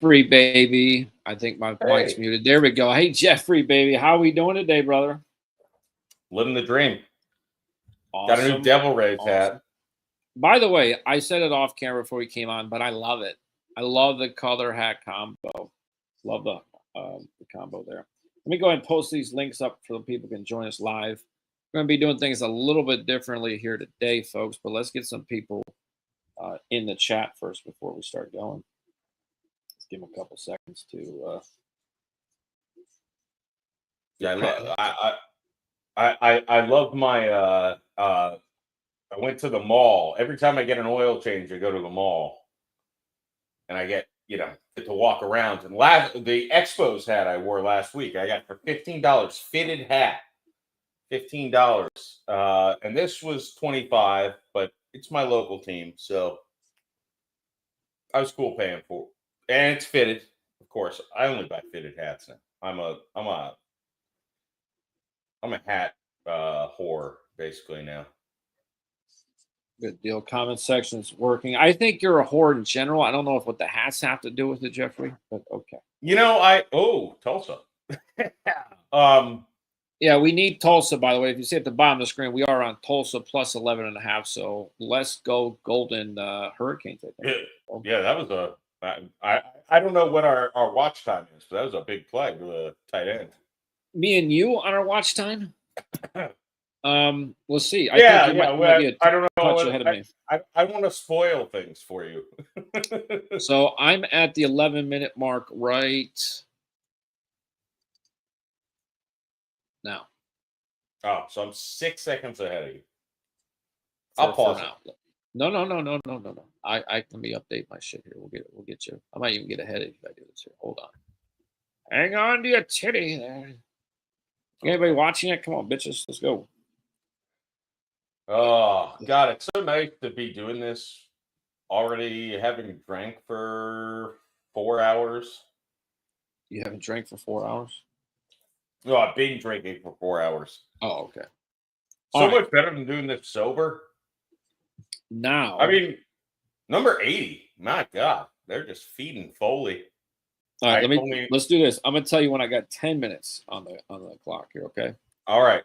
Jeffrey, baby. I think my mic's Hey, muted. There we go. Hey, Jeffrey, baby. How we doing today, brother? living the dream. Got a new Awesome. Devil Rays Awesome. hat. By the way, I said it off camera before we came on, but I love it. I love the color hat combo. Love the combo there. Let me go ahead and post these links up so people can join us live. We're going to be doing things a little bit differently here today, folks, but let's get some people in the chat first before we start going. Let's give them a couple seconds to. I love my. I went to the mall. Every time I get an oil change, I go to the mall, and I get to walk around. And the Expos hat I wore last week, I got for $15. Fitted hat, $15. And this was $25, but it's my local team, so I was cool paying for it. And it's fitted, of course. I only buy fitted hats now. I'm a hat whore basically now. Good deal. Comment section's working. I think you're a whore in general. I don't know what the hats have to do with it, Jeffrey, but okay. Tulsa. Yeah, we need Tulsa, by the way. If you see at the bottom of the screen, we are on Tulsa plus 11.5. So let's go Golden Hurricanes, I think. Yeah, that was I don't know what our watch time is, but that was a big play with a tight end. Me and you on our watch time? We'll see. I don't know. Touch ahead of me. I want to spoil things for you. So I'm at the 11-minute mark right now. Oh, so I'm 6 seconds ahead of you. I'll pause now. No. Let me update my shit here. We'll get you. I might even get ahead of you if I do this here. Hold on. Hang on to your titty there. Anybody watching it? Come on, bitches. Let's go. Oh, God, it's so nice to be doing this already, having drank for 4 hours. You haven't drank for 4 hours? No, I've been drinking for 4 hours. Oh, okay. So much better than doing this sober. Now. I mean, number 80. My God, they're just feeding Foley. All right, let's do this. I'm gonna tell you when I got 10 minutes on the clock here, okay? All right.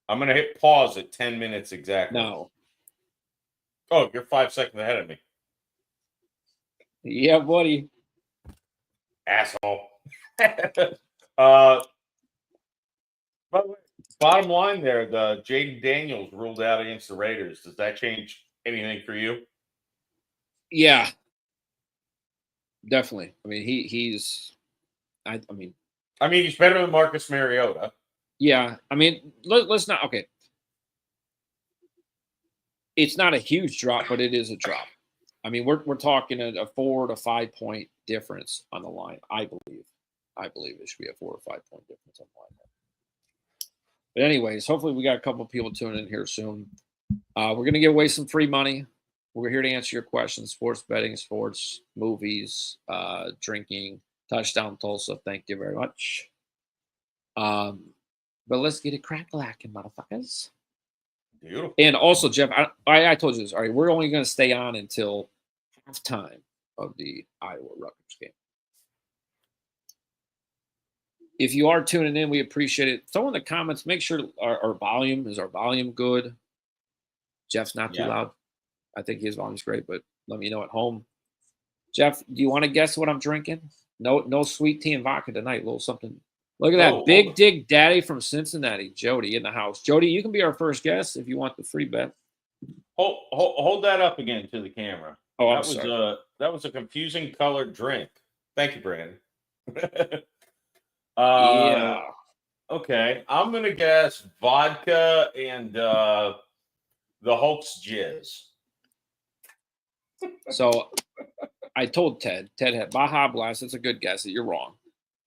I'm gonna hit pause at 10 minutes exactly. No. Oh, you're 5 seconds ahead of me. Yeah, buddy. Asshole. But bottom line there, the Jaden Daniels ruled out against the Raiders. Does that change anything for you? Yeah. Definitely. I mean, he's better than Marcus Mariota. Yeah. I mean, let's not. Okay. It's not a huge drop, but it is a drop. I mean, we're talking a 4 to 5 point difference on the line. I believe it should be a 4 or 5 point difference on the line. But anyways, hopefully we got a couple of people tuning in here soon. We're going to give away some free money. We're here to answer your questions: sports betting, sports, movies, drinking. Touchdown Tulsa. Thank you very much. But let's get it crack-lacking, motherfuckers. Beautiful. And also, Jeff, I told you this. All right, we're only going to stay on until halftime of the Iowa-Rutgers game. If you are tuning in, we appreciate it. Throw in the comments. Make sure our volume is good. Jeff's not too loud. I think his volume's great, but let me know at home. Jeff, do you want to guess what I'm drinking? No sweet tea and vodka tonight. A little something. Look at that. Big Dig Daddy from Cincinnati. Jody in the house. Jody, you can be our first guest if you want the free bet. Hold that up again to the camera. Oh, I'm sorry. That was a confusing colored drink. Thank you, Brandon. Yeah. Okay. I'm going to guess vodka and the Hulk's jizz. So I told Ted had Baja Blast. It's a good guess. You're wrong.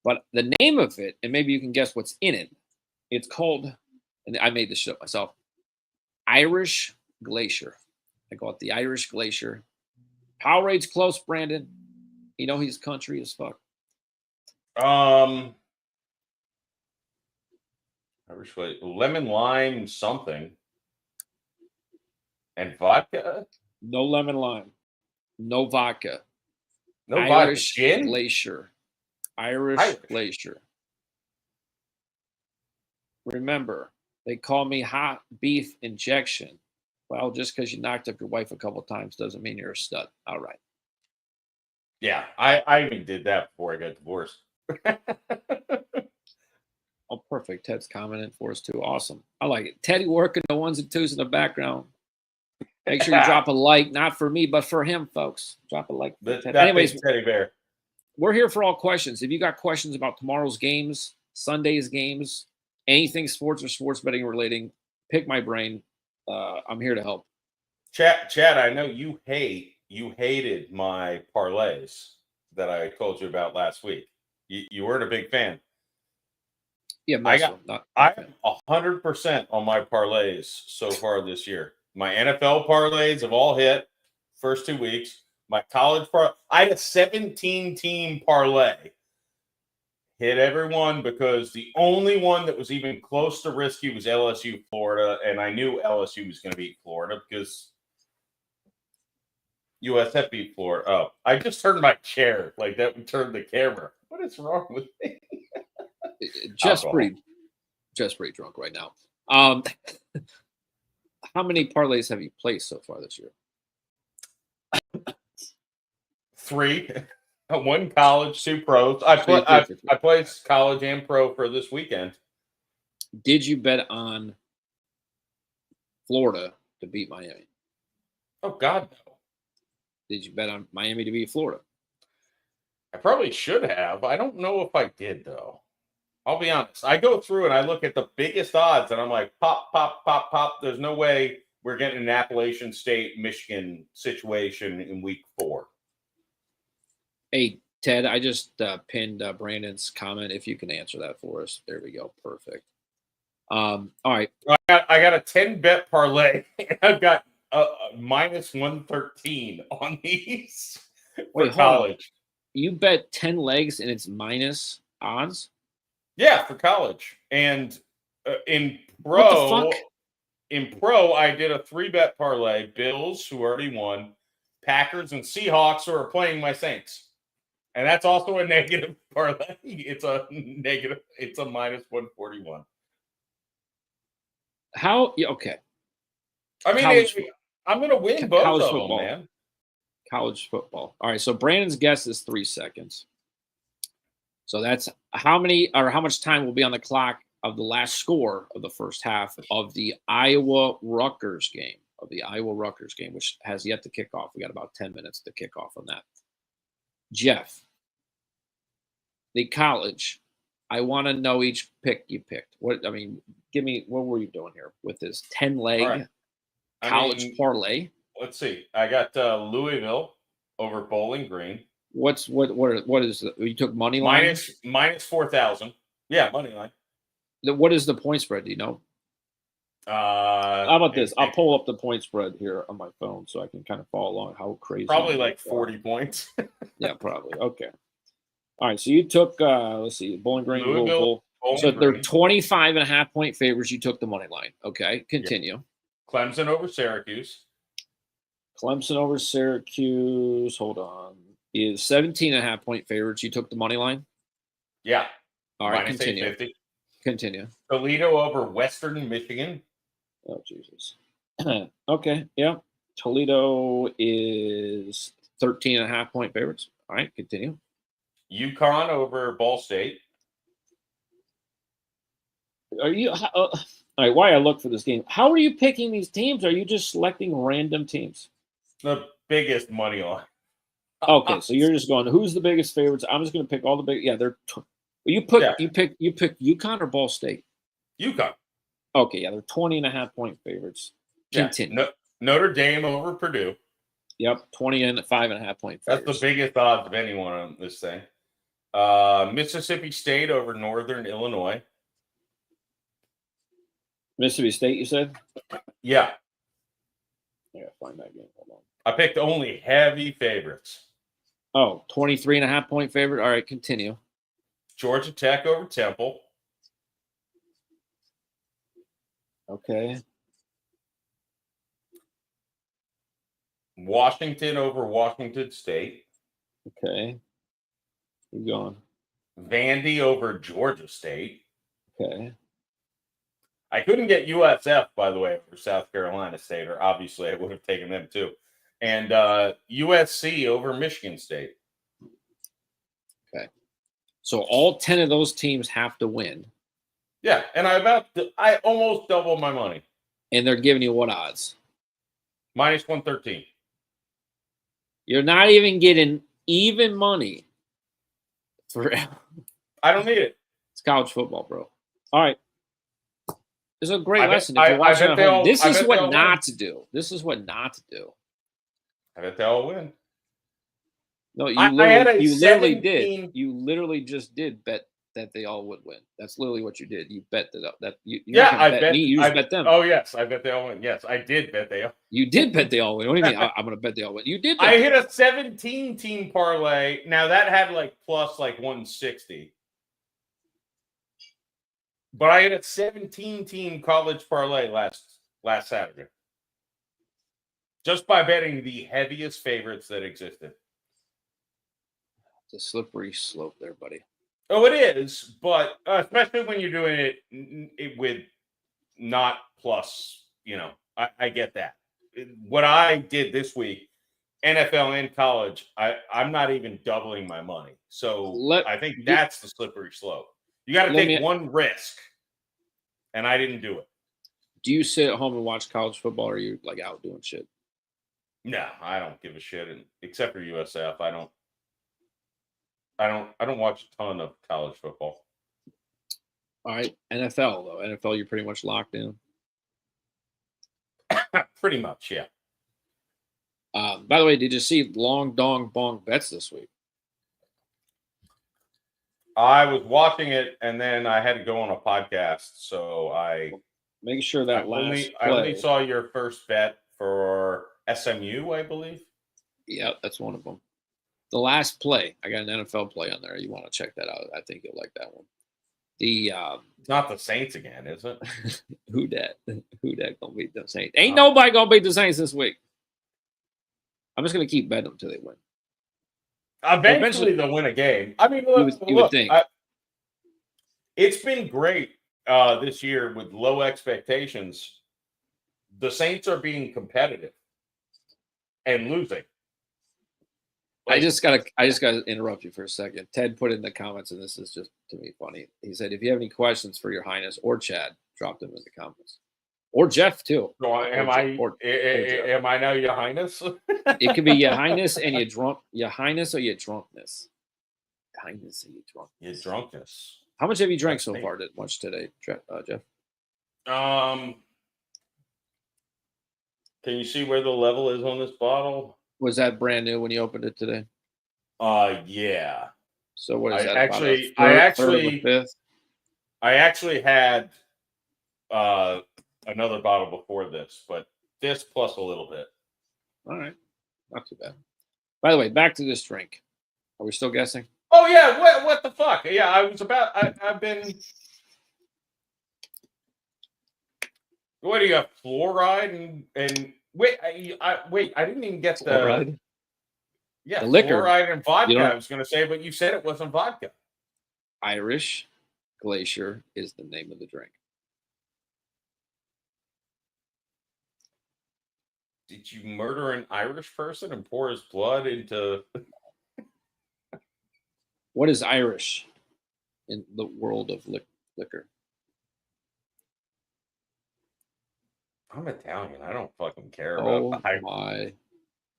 But the name of it, and maybe you can guess what's in it, it's called, and I made this shit up myself, Irish Glacier. I call it the Irish Glacier. Powerade's close, Brandon. You know he's country as fuck. Irish lemon lime something. And vodka? No lemon lime. No vodka. No vodka Irish gin? Glacier. Irish Irish. Glacier. Remember, they call me hot beef injection. Well, just because you knocked up your wife a couple times doesn't mean you're a stud. All right. Yeah, I even did that before I got divorced. Oh, perfect. Ted's commenting for us too. Awesome. I like it. Teddy working the ones and twos in the background. Make sure you drop a like, not for me, but for him, folks. Drop a like. For Ted. That Anyways, big teddy bear. we're here for all questions. If you got questions about tomorrow's games, Sunday's games, anything sports or sports betting relating, pick my brain. I'm here to help. Chad, I know you hated my parlays that I told you about last week. You weren't a big fan. Yeah, I'm 100% on my parlays so far this year. My NFL parlays have all hit first 2 weeks. My college I had a 17-team parlay. Hit everyone because the only one that was even close to risky was LSU Florida, and I knew LSU was going to beat Florida because USF beat Florida. Oh, I just turned my chair like that would turn the camera. What is wrong with me? just pretty drunk right now. How many parlays have you placed so far this year? 3. 1 college, 2 pros. I placed college and pro for this weekend. Did you bet on Florida to beat Miami? Oh God, no. Did you bet on Miami to beat Florida? I probably should have. I don't know if I did though. I'll be honest. I go through and I look at the biggest odds and I'm like, pop, pop, pop, pop. There's no way we're getting an Appalachian State, Michigan situation in week 4. Hey, Ted, I just pinned Brandon's comment. If you can answer that for us. There we go. Perfect. All right. I got a 10-bet parlay. I've got minus 113 on these for college. You bet 10 legs and it's minus odds? Yeah, for college. And in pro, I did a 3-bet parlay. Bills, who already won, Packers, and Seahawks, who are playing my Saints. And that's also a negative parlay. It's a negative. It's a minus 141. How? Yeah, okay. I mean, I'm going to win both of them, man. College football. All right. So Brandon's guess is 3 seconds. So that's how much time will be on the clock of the last score of the first half of the Iowa-Rutgers game, which has yet to kick off. We got about 10 minutes to kick off on that. Jeff, the college, I want to know each pick you picked. What were you doing here with this 10-leg college parlay? Let's see. I got Louisville over Bowling Green. What is it? You took money line? Minus 4,000. Yeah, money line. What is the point spread? Do you know? How about this? I'll pull up the point spread here on my phone so I can kind of follow along how crazy. Probably like 40 points. Yeah, probably. Okay. All right. So you took, let's see, Bowling Green, Louisville. So they're 25.5-point favorites. You took the money line. Okay. Continue. Yeah. Clemson over Syracuse. Hold on. Is 17.5-point favorites. You took the money line? Yeah. All right. Continue. Toledo over Western Michigan. Oh, Jesus. Okay. Yeah. Toledo is 13.5-point favorites. All right. Continue. UConn over Ball State. Are you all right? Why I look for this game? How are you picking these teams? Are you just selecting random teams? The biggest money line. Okay, so you're just going. Who's the biggest favorites? I'm just going to pick all the big. Yeah, they're. You pick UConn or Ball State. UConn. Okay, yeah, they're 20.5-point favorites. Continue. Yeah. Notre Dame over Purdue. Yep, 25.5-point favorites. That's the biggest odds of anyone on this thing. Mississippi State over Northern Illinois. Mississippi State, you said? Yeah. I gotta find that game. Hold on. I picked only heavy favorites. Oh, 23.5-point favorite. All right, continue. Georgia Tech over Temple. Okay. Washington over Washington State. Okay. Keep going. Vandy over Georgia State. Okay. I couldn't get USF, by the way, for South Carolina State, or obviously I would have taken them too. And USC over Michigan State. Okay. So all 10 of those teams have to win. Yeah, and I almost doubled my money. And they're giving you what odds? Minus 113. You're not even getting even money for I don't need it. It's college football, bro. All right. This is a great I bet- lesson if you're watching I at bet home. This I is bet what they'll not win. to do. This is what not to do. I bet they all win. No, I had a you literally 17 did. You literally just did bet that they all would win. That's literally what you did. You bet that you Yeah, not I bet bet me. You just bet them. Oh yes, I bet they all win. Yes, I did bet they all. You did bet they all win. What do you mean? I'm going to bet they all win. You did. Bet I they hit all a 17 team parlay. Now that had like plus like 160. But I had a 17 team college parlay last Saturday. Just by betting the heaviest favorites that existed. It's a slippery slope there, buddy. Oh, it is, but especially when you're doing it with not plus, I get that. What I did this week, NFL and college, I'm not even doubling my money. So I think that's the slippery slope. You got to take one risk, and I didn't do it. Do you sit at home and watch college football, or are you like out doing shit? No, I don't give a shit, except for USF. I don't watch a ton of college football. All right, NFL though. NFL, you're pretty much locked in. Pretty much, yeah. By the way, did you see long dong bong bets this week? I was watching it, and then I had to go on a podcast, so make sure that I only saw your first bet for SMU, I believe. Yeah, that's one of them. The last play, I got an NFL play on there. You want to check that out? I think you'll like that one. It's not the Saints again, is it? Who dat gonna beat the Saints? Ain't nobody gonna beat the Saints this week. I'm just gonna keep betting them until they win. Eventually they'll win a game. I mean, look, you would think. It's been great this year with low expectations. The Saints are being competitive and losing. I just gotta interrupt you for a second. Ted put in the comments, and this is just to me funny. He said, "If you have any questions for Your Highness or Chad, drop them in the comments, or Jeff too." So am I now Your Highness? It could be Your Highness and Your Highness or Your drunkness. Your Highness and Your drunkness. Your drunkness. How much have you drank so far today, Jeff? Can you see where the level is on this bottle? Was that brand new when you opened it today? Yeah. So what is that? I actually had another bottle before this, but this plus a little bit. All right, not too bad. By the way, back to this drink. Are we still guessing? Oh yeah, what the fuck? Yeah, I've been. What do you got? Fluoride and wait, I didn't even get Fluoride? The liquor. Fluoride and vodka. I was going to say, but you said it wasn't vodka. Irish Glacier is the name of the drink. Did you murder an Irish person and pour his blood into? What is Irish in the world of liquor? I'm Italian. I don't fucking care about my.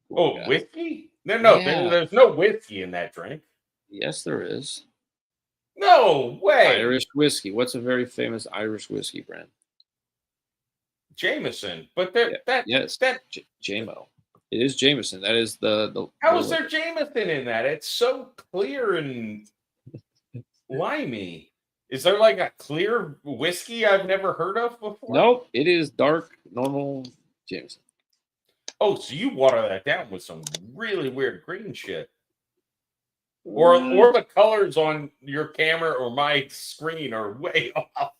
God. Whiskey? No, yeah. There's no whiskey in that drink. Yes, there is. No way. Irish whiskey. What's a very famous Irish whiskey brand? Jameson. But JMO. It is Jameson. That is the. How is there Jameson in that? It's so clear and limey. Is there like a clear whiskey I've never heard of before? Nope. It is dark, normal Jameson. Oh, so you water that down with some really weird green shit. Or the colors on your camera or my screen are way off.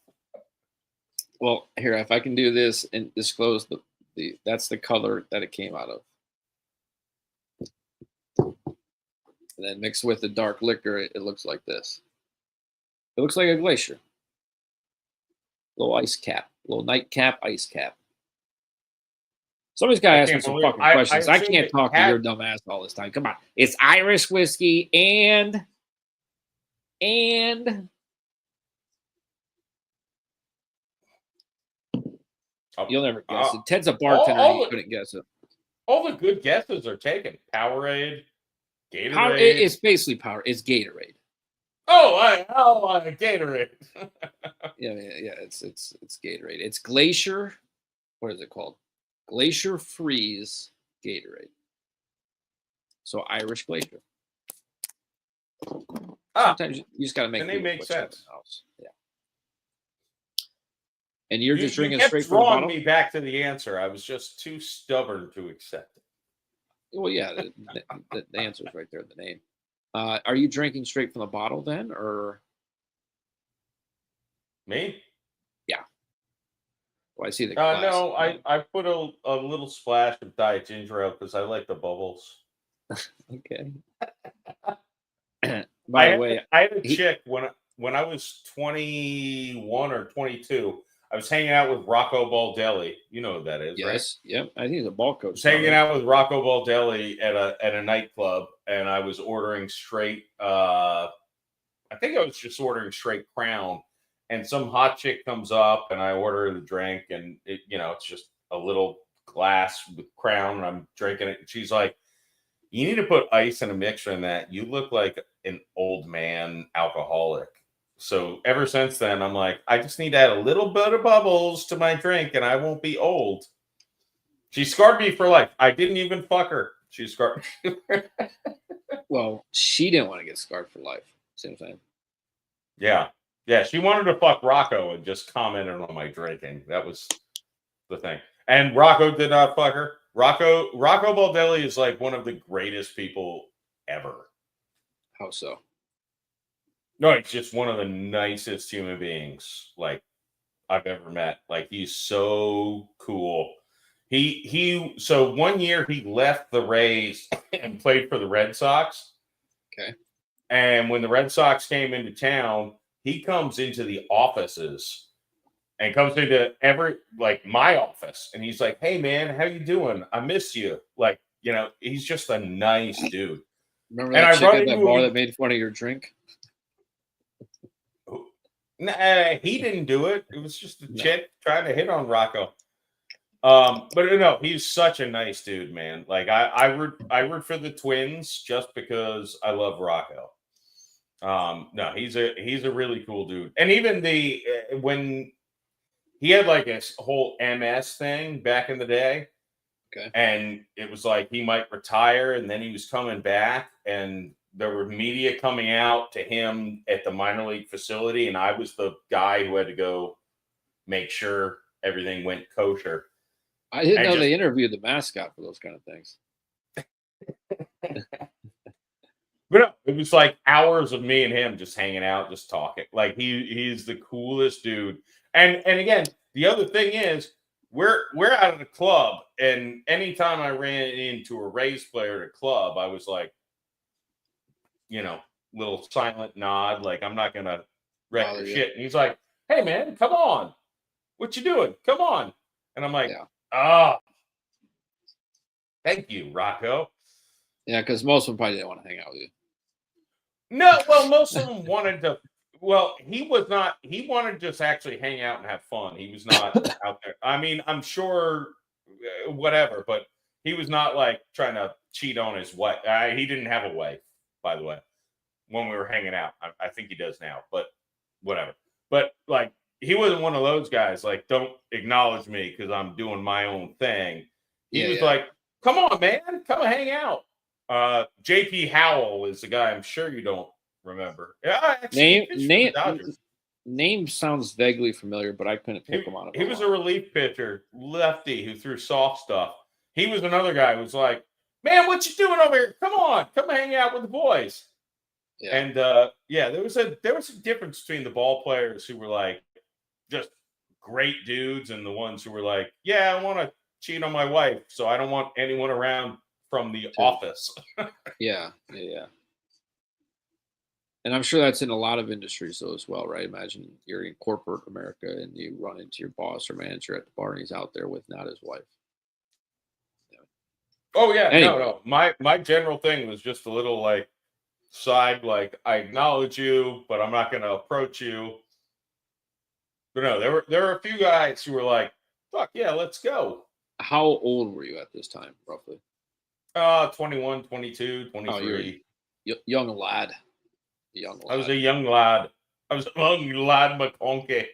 Well, here, if I can do this and disclose that's the color that it came out of. And then mixed with the dark liquor, it looks like this. It looks like a glacier. Little ice cap, little nightcap, ice cap. Somebody's got to ask me some fucking questions. I can't talk to your dumb ass all this time. Come on. It's Irish whiskey and you'll never guess it. Ted's a bartender. You couldn't guess it. All the good guesses are taken. Powerade, Gatorade. It's basically Power. It's Gatorade. Gatorade. yeah. It's Gatorade. It's Glacier. What is it called? Glacier Freeze Gatorade. So Irish Glacier. Sometimes you just got to make. And they make sense. Yeah. And you're just drinking straight from the bottle? Me back to the answer. I was just too stubborn to accept it. Well, yeah, the answer is right there in the name. Are you drinking straight from the bottle then, or me? Yeah. Well, I see the glass. No, I put a little splash of Diet Ginger Ale because I like the bubbles. Okay. By the way, I had a chick when I was 21 or 22. I was hanging out with Rocco Baldelli. You know who that is, right? Yes. Yep. I think he's a ball coach. I was hanging out with Rocco Baldelli at a nightclub, and I was ordering straight. I think I was just ordering straight Crown, and some hot chick comes up, and I order the drink, and it's just a little glass with Crown, and I'm drinking it. And she's like, "You need to put ice in a mixer in that. You look like an old man alcoholic." So ever since then, I'm like, I just need to add a little bit of bubbles to my drink and I won't be old. She scarred me for life. I didn't even fuck her. She scarred me. Well, she didn't want to get scarred for life. See what I'm saying? Yeah. Yeah. She wanted to fuck Rocco and just commented on my drinking. That was the thing. And Rocco did not fuck her. Rocco Baldelli is like one of the greatest people ever. How so? No, he's just one of the nicest human beings like I've ever met. Like he's so cool. So one year he left the Rays and played for the Red Sox. Okay. And when the Red Sox came into town, he comes into the offices and comes into my office and he's like, "Hey man, how you doing? I miss you." Like, he's just a nice dude. Remember that chick at that bar that made fun of your drink? Nah, he didn't do it. It was just a chick trying to hit on Rocco. But no, he's such a nice dude, man. Like I root for the Twins just because I love Rocco. No, he's a really cool dude. And even when he had like a whole MS thing back in the day. Okay. And it was like he might retire and then he was coming back and there were media coming out to him at the minor league facility, and I was the guy who had to go make sure everything went kosher. I didn't know they interviewed the mascot for those kind of things. But no, it was like hours of me and him just hanging out, just talking. Like he's the coolest dude. And again, the other thing is we're out of the club, and anytime I ran into a Rays player at a club, I was like, little silent nod, like I'm not gonna wreck your shit. And he's like, "Hey man, come on, what you doing? Come on." And I'm like, thank you, Rocco. Yeah, because most of them probably didn't want to hang out with you. No, well, most of them wanted to. Well, he was not. He wanted to just actually hang out and have fun. He was not out there. I mean, I'm sure, whatever, but he was not like trying to cheat on his wife. He didn't have a wife, by the way, when we were hanging out. I think he does now, but whatever. But like, he wasn't one of those guys like, don't acknowledge me because I'm doing my own thing. He was like, "Come on, man, come and hang out." JP Howell is the guy I'm sure you don't remember. Yeah, actually, name sounds vaguely familiar, but I couldn't pick him out. He was a relief pitcher, lefty, who threw soft stuff. He was another guy who was like, "Man, what you doing over here? Come on, come hang out with the boys." Yeah. And there was a difference between the ball players who were like just great dudes and the ones who were like, "Yeah, I want to cheat on my wife, so I don't want anyone around from the office." Yeah. And I'm sure that's in a lot of industries though as well, right? Imagine you're in corporate America and you run into your boss or manager at the bar and he's out there with not his wife. Oh yeah, Anyway, no. My general thing was just a little like side, like I acknowledge you, but I'm not going to approach you. But no, there were a few guys who were like, "Fuck yeah, let's go." how old were you at this time, roughly? 21, 22, Oh, you're 23. a young lad. Young I was lad. a young lad. I was a young lad McConkey.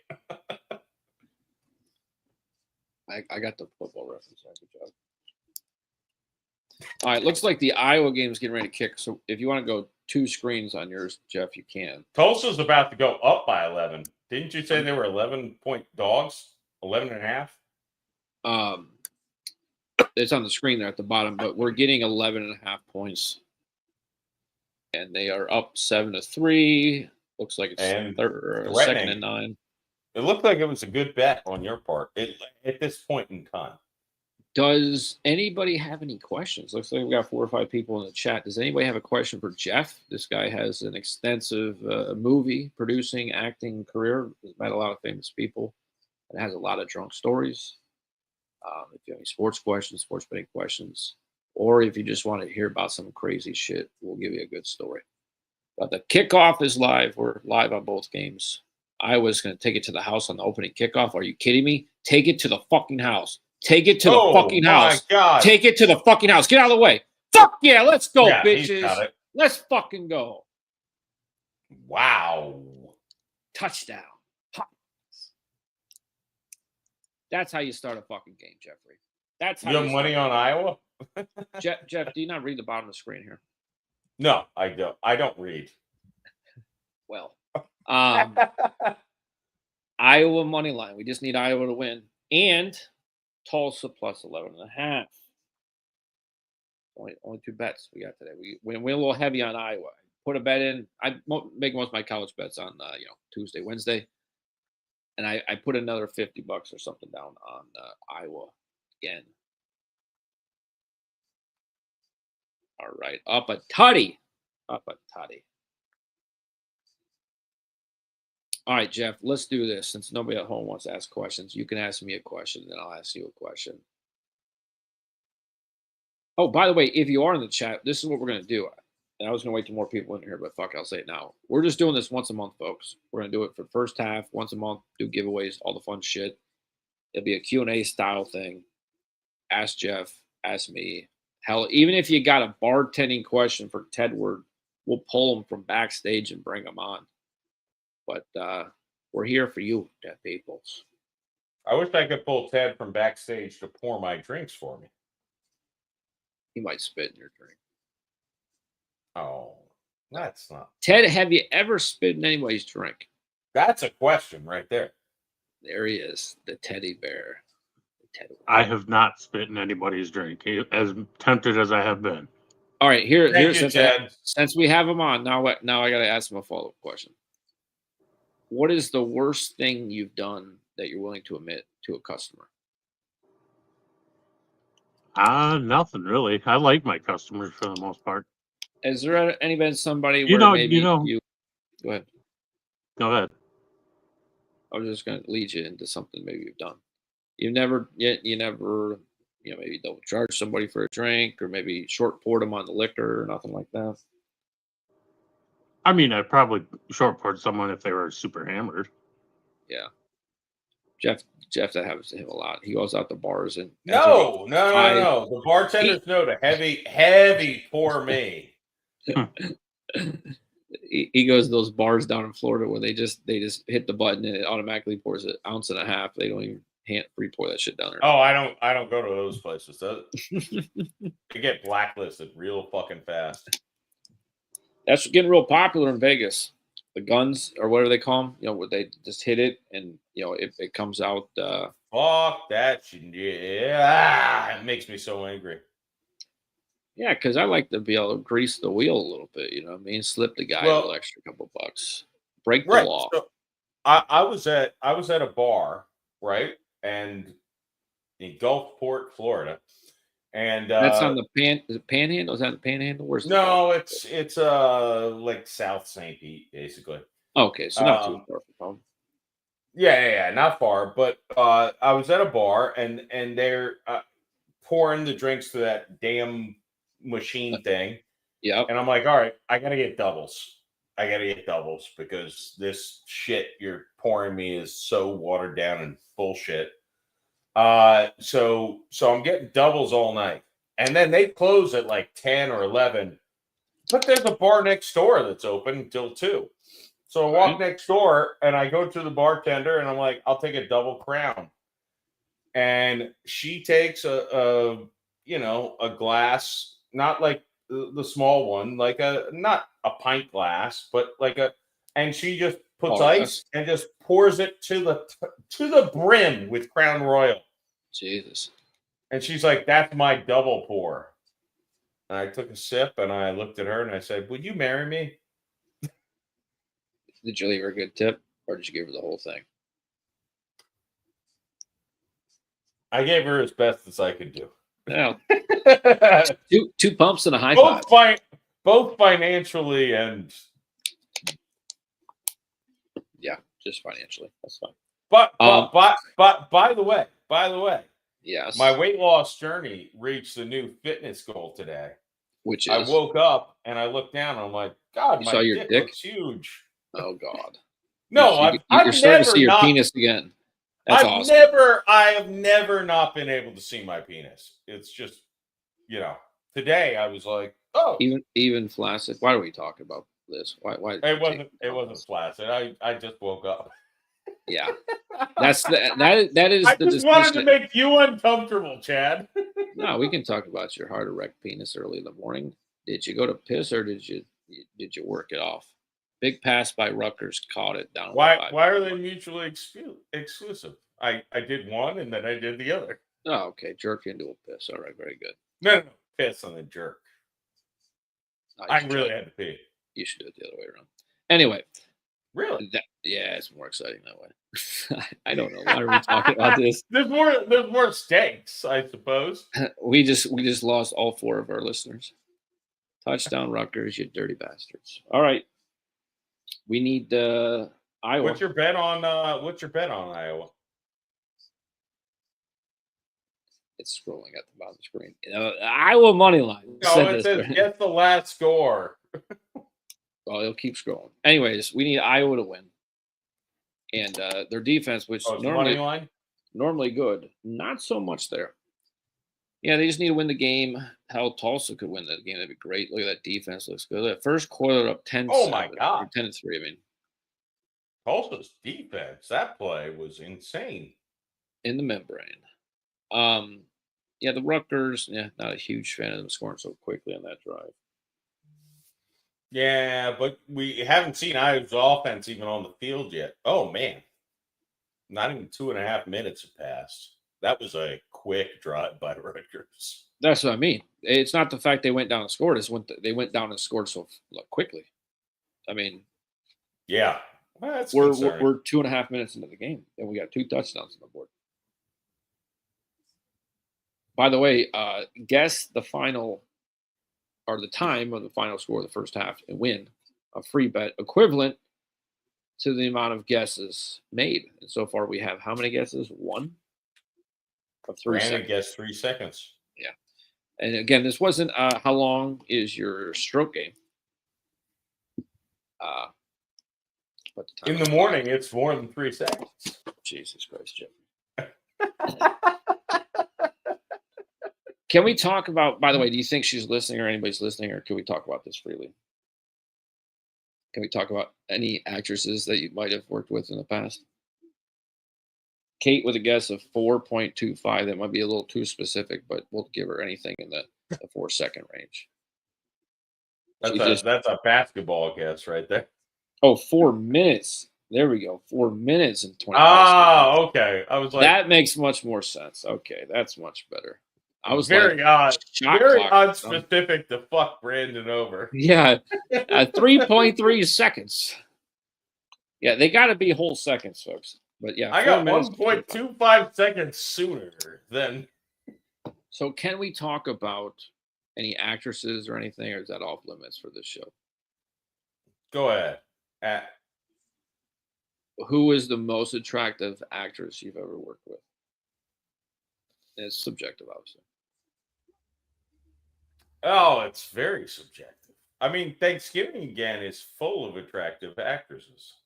I got the football reference. Good job. All right, looks like the Iowa game is getting ready to kick. So if you want to go 2 screens on yours, Jeff, you can. Tulsa's about to go up by 11. Didn't you say they were 11-point dogs? 11 and a half? It's on the screen there at the bottom, but we're getting 11.5 points. And they are up 7-3. Looks like it's And second and 9. It looked like it was a good bet on your part at this point in time. Does anybody have any questions? Looks like we got 4 or 5 people in the chat. Does anybody have a question for Jeff? This guy has an extensive movie producing, acting career. He's met a lot of famous people and has a lot of drunk stories. If you have any sports questions, sports betting questions, or if you just want to hear about some crazy shit, we'll give you a good story. But the kickoff is live. We're live on both games. Iowa's going to take it to the house on the opening kickoff. Are you kidding me? Take it to the fucking house. Take it to the fucking house. God. Take it to the fucking house. Get out of the way. Fuck yeah, let's go, Yeah, bitches. Let's fucking go. Wow. Touchdown. That's how you start a fucking game, Jeffrey. That's how you have money on Iowa? Jeff, do you not read the bottom of the screen here? No, I don't. I don't read. Well, Iowa money line. We just need Iowa to win. And Tulsa plus 11.5. Only 2 bets we got today. We went a little heavy on Iowa. Put a bet in. I make most of my college bets on Tuesday, Wednesday, and I put another $50 or something down on Iowa again. All right, up a tutty. All right, Jeff, let's do this. Since nobody at home wants to ask questions, you can ask me a question, then I'll ask you a question. Oh, by the way, if you are in the chat, this is what we're going to do. And I was going to wait till more people in here, but fuck, I'll say it now. We're just doing this once a month, folks. We're going to do it for the first half, once a month, do giveaways, all the fun shit. It'll be a Q&A style thing. Ask Jeff, ask me. Hell, even if you got a bartending question for Tedward, we'll pull them from backstage and bring them on. But we're here for you, Jeff Peoples. I wish I could pull Ted from backstage to pour my drinks for me. He might spit in your drink. Oh, that's not. Ted, have you ever spit in anybody's drink? That's a question right there. There he is, the teddy bear. I have not spit in anybody's drink, as tempted as I have been. All right, here's Ted. Since we have him on, now I got to ask him a follow-up question. What is the worst thing you've done that you're willing to admit to a customer? Nothing really. I like my customers for the most part. Has there been somebody you go ahead. Go ahead. I was just going to lead you into something maybe you've done. You never maybe don't charge somebody for a drink, or maybe short poured them on the liquor or nothing like that. I mean, I'd probably short poured someone if they were super hammered. Yeah. Jeff, that happens to him a lot. He goes out to bars and No. The bartenders know to heavy pour me. He goes to those bars down in Florida where they just hit the button and it automatically pours 1.5 ounces. They don't even free pour that shit down there. Oh, I don't go to those places. They get blacklisted real fucking fast. That's getting real popular in Vegas. The guns, or whatever they call them, where they just hit it and it comes out. Fuck that shit. Yeah, it makes me so angry. Yeah, because I like to be able to grease the wheel a little bit. You know what I mean? Slip the guy a little extra couple bucks. Break the law. So I was at a bar, right, and in Gulfport, Florida, And That's on the panhandle. Is that the panhandle? Where's the no, it's like South St. Pete, basically. Okay, so not too far from home. Yeah, not far. But I was at a bar, and they're pouring the drinks through that damn machine thing. Yeah. And I'm like, all right, I gotta get doubles. Because this shit you're pouring me is so watered down and bullshit. So I'm getting doubles all night. And then they close at like 10 or 11. But there's a bar next door that's open until 2. So I walk next door and I go to the bartender and I'm like, I'll take a double crown. And she takes a glass, not like the small one, like not a pint glass, but and she just puts ice and just pours it to the brim with Crown Royal. Jesus. And she's like, that's my double pour. And I took a sip and I looked at her and I said, would you marry me? Did you leave her a good tip, or did you give her the whole thing? I gave her as best as I could do. Yeah. two pumps and a high five. Both financially and yeah, just financially. That's fine. But by the way, yes, my weight loss journey reached a new fitness goal today. Which is I woke up and I looked down and I'm like, God, my dick looks huge. Oh God. No, you're starting to see your penis again. That's awesome. I have never not been able to see my penis. It's just, today I was like, oh, even flaccid. Why are we talking about this? Why it wasn't flaccid. I just woke up. Yeah, that is. I just wanted to make you uncomfortable, Chad. No, we can talk about your heart erect penis early in the morning. Did you go to piss or did you work it off? Big pass by Rutgers caught it down. Why are they mutually exclusive? I did one and then I did the other. Oh, okay. Jerk into a piss. All right, very good. No. Piss on the jerk. I really had to pee. You should do it the other way around. Anyway. Really? Yeah, it's more exciting that way. I don't know. Why are we talking about this? There's more stakes, I suppose. We just lost all 4 of our listeners. Touchdown, Rutgers, you dirty bastards. All right. We need Iowa. What's your bet on Iowa? It's scrolling at the bottom of the screen. Iowa money line. No, it says get the last score. Well, it'll keep scrolling. Anyways, we need Iowa to win. And their defense, which normally good, not so much there. Yeah, they just need to win the game. Hell, Tulsa could win that game. That'd be great. Look at that defense. Looks good. That first quarter up 10-7. Oh, my God. 10-3, I mean. Tulsa's defense, that play was insane. In the membrane. Yeah, the Rutgers, not a huge fan of them scoring so quickly on that drive. Yeah, but we haven't seen Iowa's offense even on the field yet. Oh, man. Not even 2.5 minutes have passed. That was a quick drive by Rutgers. That's what I mean. It's not the fact they went down and scored. It's when they went down and scored so quickly. I mean. Yeah. Well, that's we're 2.5 minutes into the game, and we got 2 touchdowns on the board. By the way, guess the final or the time of the final score of the first half and win a free bet equivalent to the amount of guesses made. And so far we have how many guesses? 1 of 3 seconds. Guess 3 seconds. Yeah. And again, this wasn't how long is your stroke game? But in the morning, it's more than 3 seconds. Jesus Christ, Jim. Can we talk about, by the way, do you think she's listening or anybody's listening, or can we talk about this freely? Can we talk about any actresses that you might have worked with in the past? Kate with a guess of 4.25. That might be a little too specific, but we'll give her anything in the 4-second range. That's a basketball guess right there. Oh, 4 minutes. There we go. 4 minutes and 25 seconds. Oh, okay. I was like, that makes much more sense. Okay, that's much better. I was very unspecific to fuck Brandon over. Yeah, 3.3 seconds. Yeah, they got to be whole seconds, folks. But yeah, I got 1.25 seconds sooner than. So can we talk about any actresses or anything, or is that off limits for this show? Go ahead. Who is the most attractive actress you've ever worked with? And it's subjective, obviously. Oh, it's very subjective. I mean, Thanksgiving again is full of attractive actresses.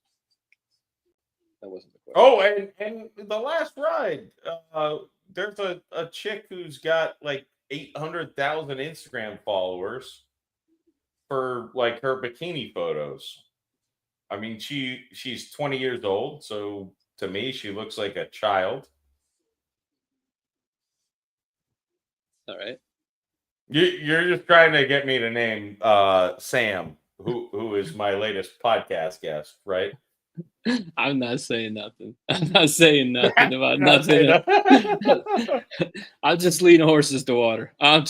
That wasn't the question. Oh, and the last ride, there's a chick who's got like 800,000 Instagram followers for like her bikini photos. I mean, she's 20 years old, so to me, she looks like a child. All right. You're just trying to get me to name Sam, who is my latest podcast guest, right? I'm not saying nothing. I'm not saying nothing about nothing. I'm just leading horses to water. I'm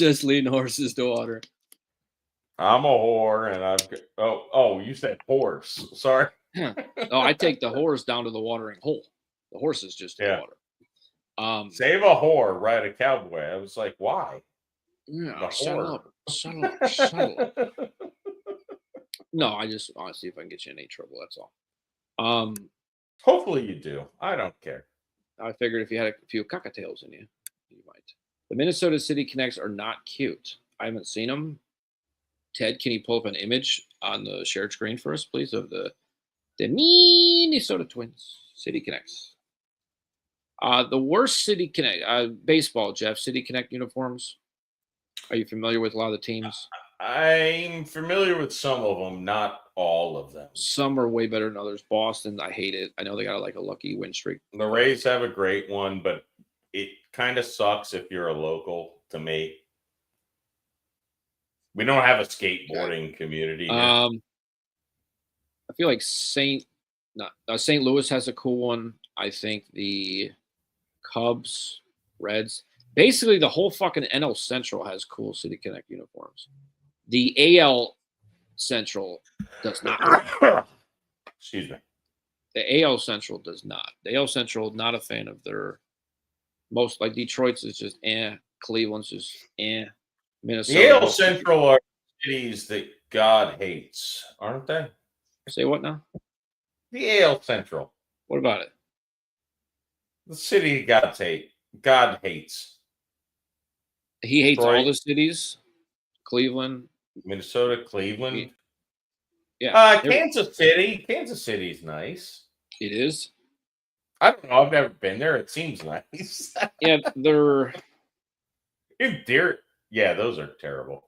a whore, and oh, you said horse. Sorry. No, I take the horse down to the watering hole. The horse is just in the water. Save a whore, ride a cowboy. I was like, why? Yeah, shut up. No, I just want to see if I can get you in any trouble. That's all. Hopefully you do. I don't care. I figured if you had a few cockatails in you, you might. The Minnesota City Connects are not cute. I haven't seen them. Ted, can you pull up an image on the shared screen for us, please, of the Minnesota Twins City Connects? The worst City Connect baseball, Jeff. City Connect uniforms. Are you familiar with a lot of the teams? I'm familiar with some of them, not all of them. Some are way better than others. Boston, I hate it. I know they got like a lucky win streak. The Rays have a great one, but it kind of sucks if you're a local to me. We don't have a skateboarding community here. I feel like St. Louis has a cool one. I think the Cubs, Reds, basically the whole fucking NL Central has cool City Connect uniforms. The AL Central does not. Excuse me. The AL Central does not. The AL Central, not a fan of their most, like Detroit's is just Cleveland's just Minnesota. The AL Central are cities that God hates, aren't they? Say what now? The AL Central. What about it? The city God hates. He hates Detroit, all the cities. Cleveland, Minnesota, Cleveland. Yeah. Kansas City. Kansas City's nice. It is. I don't know. I've never been there. It seems nice. Yeah, they're. Yeah, those are terrible.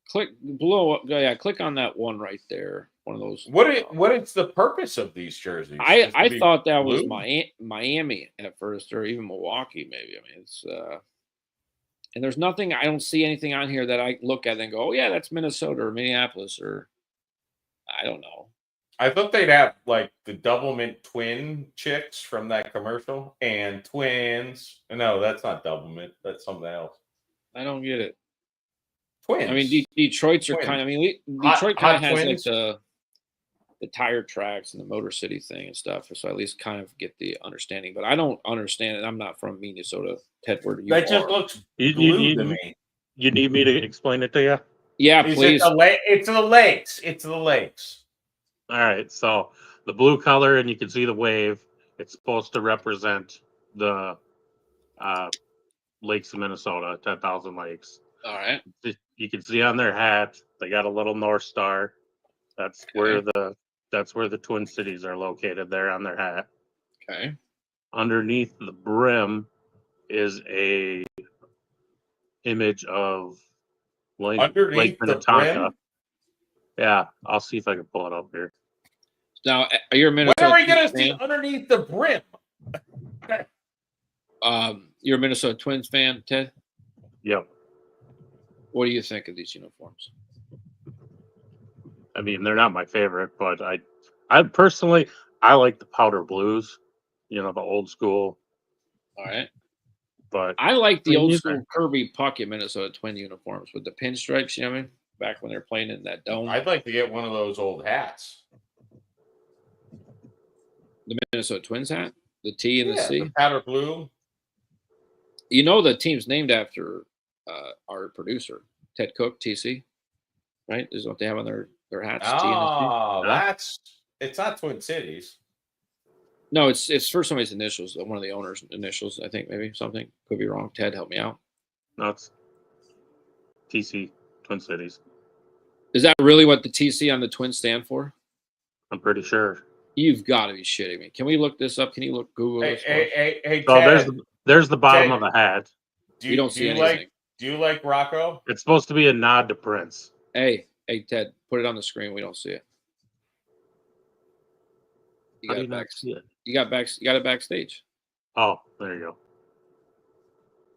Click below. Yeah, click on that one right there. One of those. What is the purpose of these jerseys? I thought that blue? was Miami at first, or even Milwaukee, maybe. I mean, it's and there's nothing. I don't see anything on here that I look at and go, "Oh yeah, that's Minnesota or Minneapolis," or I don't know. I thought they'd have like the double mint twin chicks from that commercial and twins. No, that's not double mint. That's something else. I don't get it. Twins. I mean, Detroit's are kind of. I mean, Detroit kind of has twins. like the tire tracks and the Motor City thing and stuff. So I at least kind of get the understanding. But I don't understand it. I'm not from Minnesota. Ted, where do you? That just looks blue to me. You need me to explain it to you? Yeah, please. It's the lakes. It's the lakes. All right. So the blue color, and you can see the wave. It's supposed to represent the lakes of Minnesota, 10,000 lakes. All right. You can see on their hat they got a little North Star. That's where the Twin Cities are located there on their hat. Okay. Underneath the brim is a image of Lake Minnetonka. Brim? Yeah, I'll see if I can pull it up here. Now, are you a Minnesota? When are we going to fan? see underneath the brim? You're a Minnesota Twins fan, Ted? Yep. What do you think of these uniforms? I mean, they're not my favorite, but I personally like the powder blues, the old school. All right. But I like the old school Kirby Puckett Minnesota Twin uniforms with the pinstripes, you know what I mean? Back when they're playing in that dome. I'd like to get one of those old hats. The Minnesota Twins hat? The T and the C? The powder blue. You know the team's named after our producer, Ted Cook, TC, right? Is what they have on their hats. Oh, Yeah. it's not Twin Cities. No, it's for somebody's initials, one of the owners' initials, I think, maybe something. Could be wrong. Ted, help me out. No, it's TC, Twin Cities. Is that really what the TC on the Twins stand for? I'm pretty sure. You've got to be shitting me. Can we look this up? Can you Google Hey, this? For us? hey, So Ted, there's the bottom Ted, of the hat. We don't see you anything. do you like Rocco? It's supposed to be a nod to Prince. Hey, Ted, put it on the screen. We don't see it. How do you not see it? You got it backstage. Oh, there you go.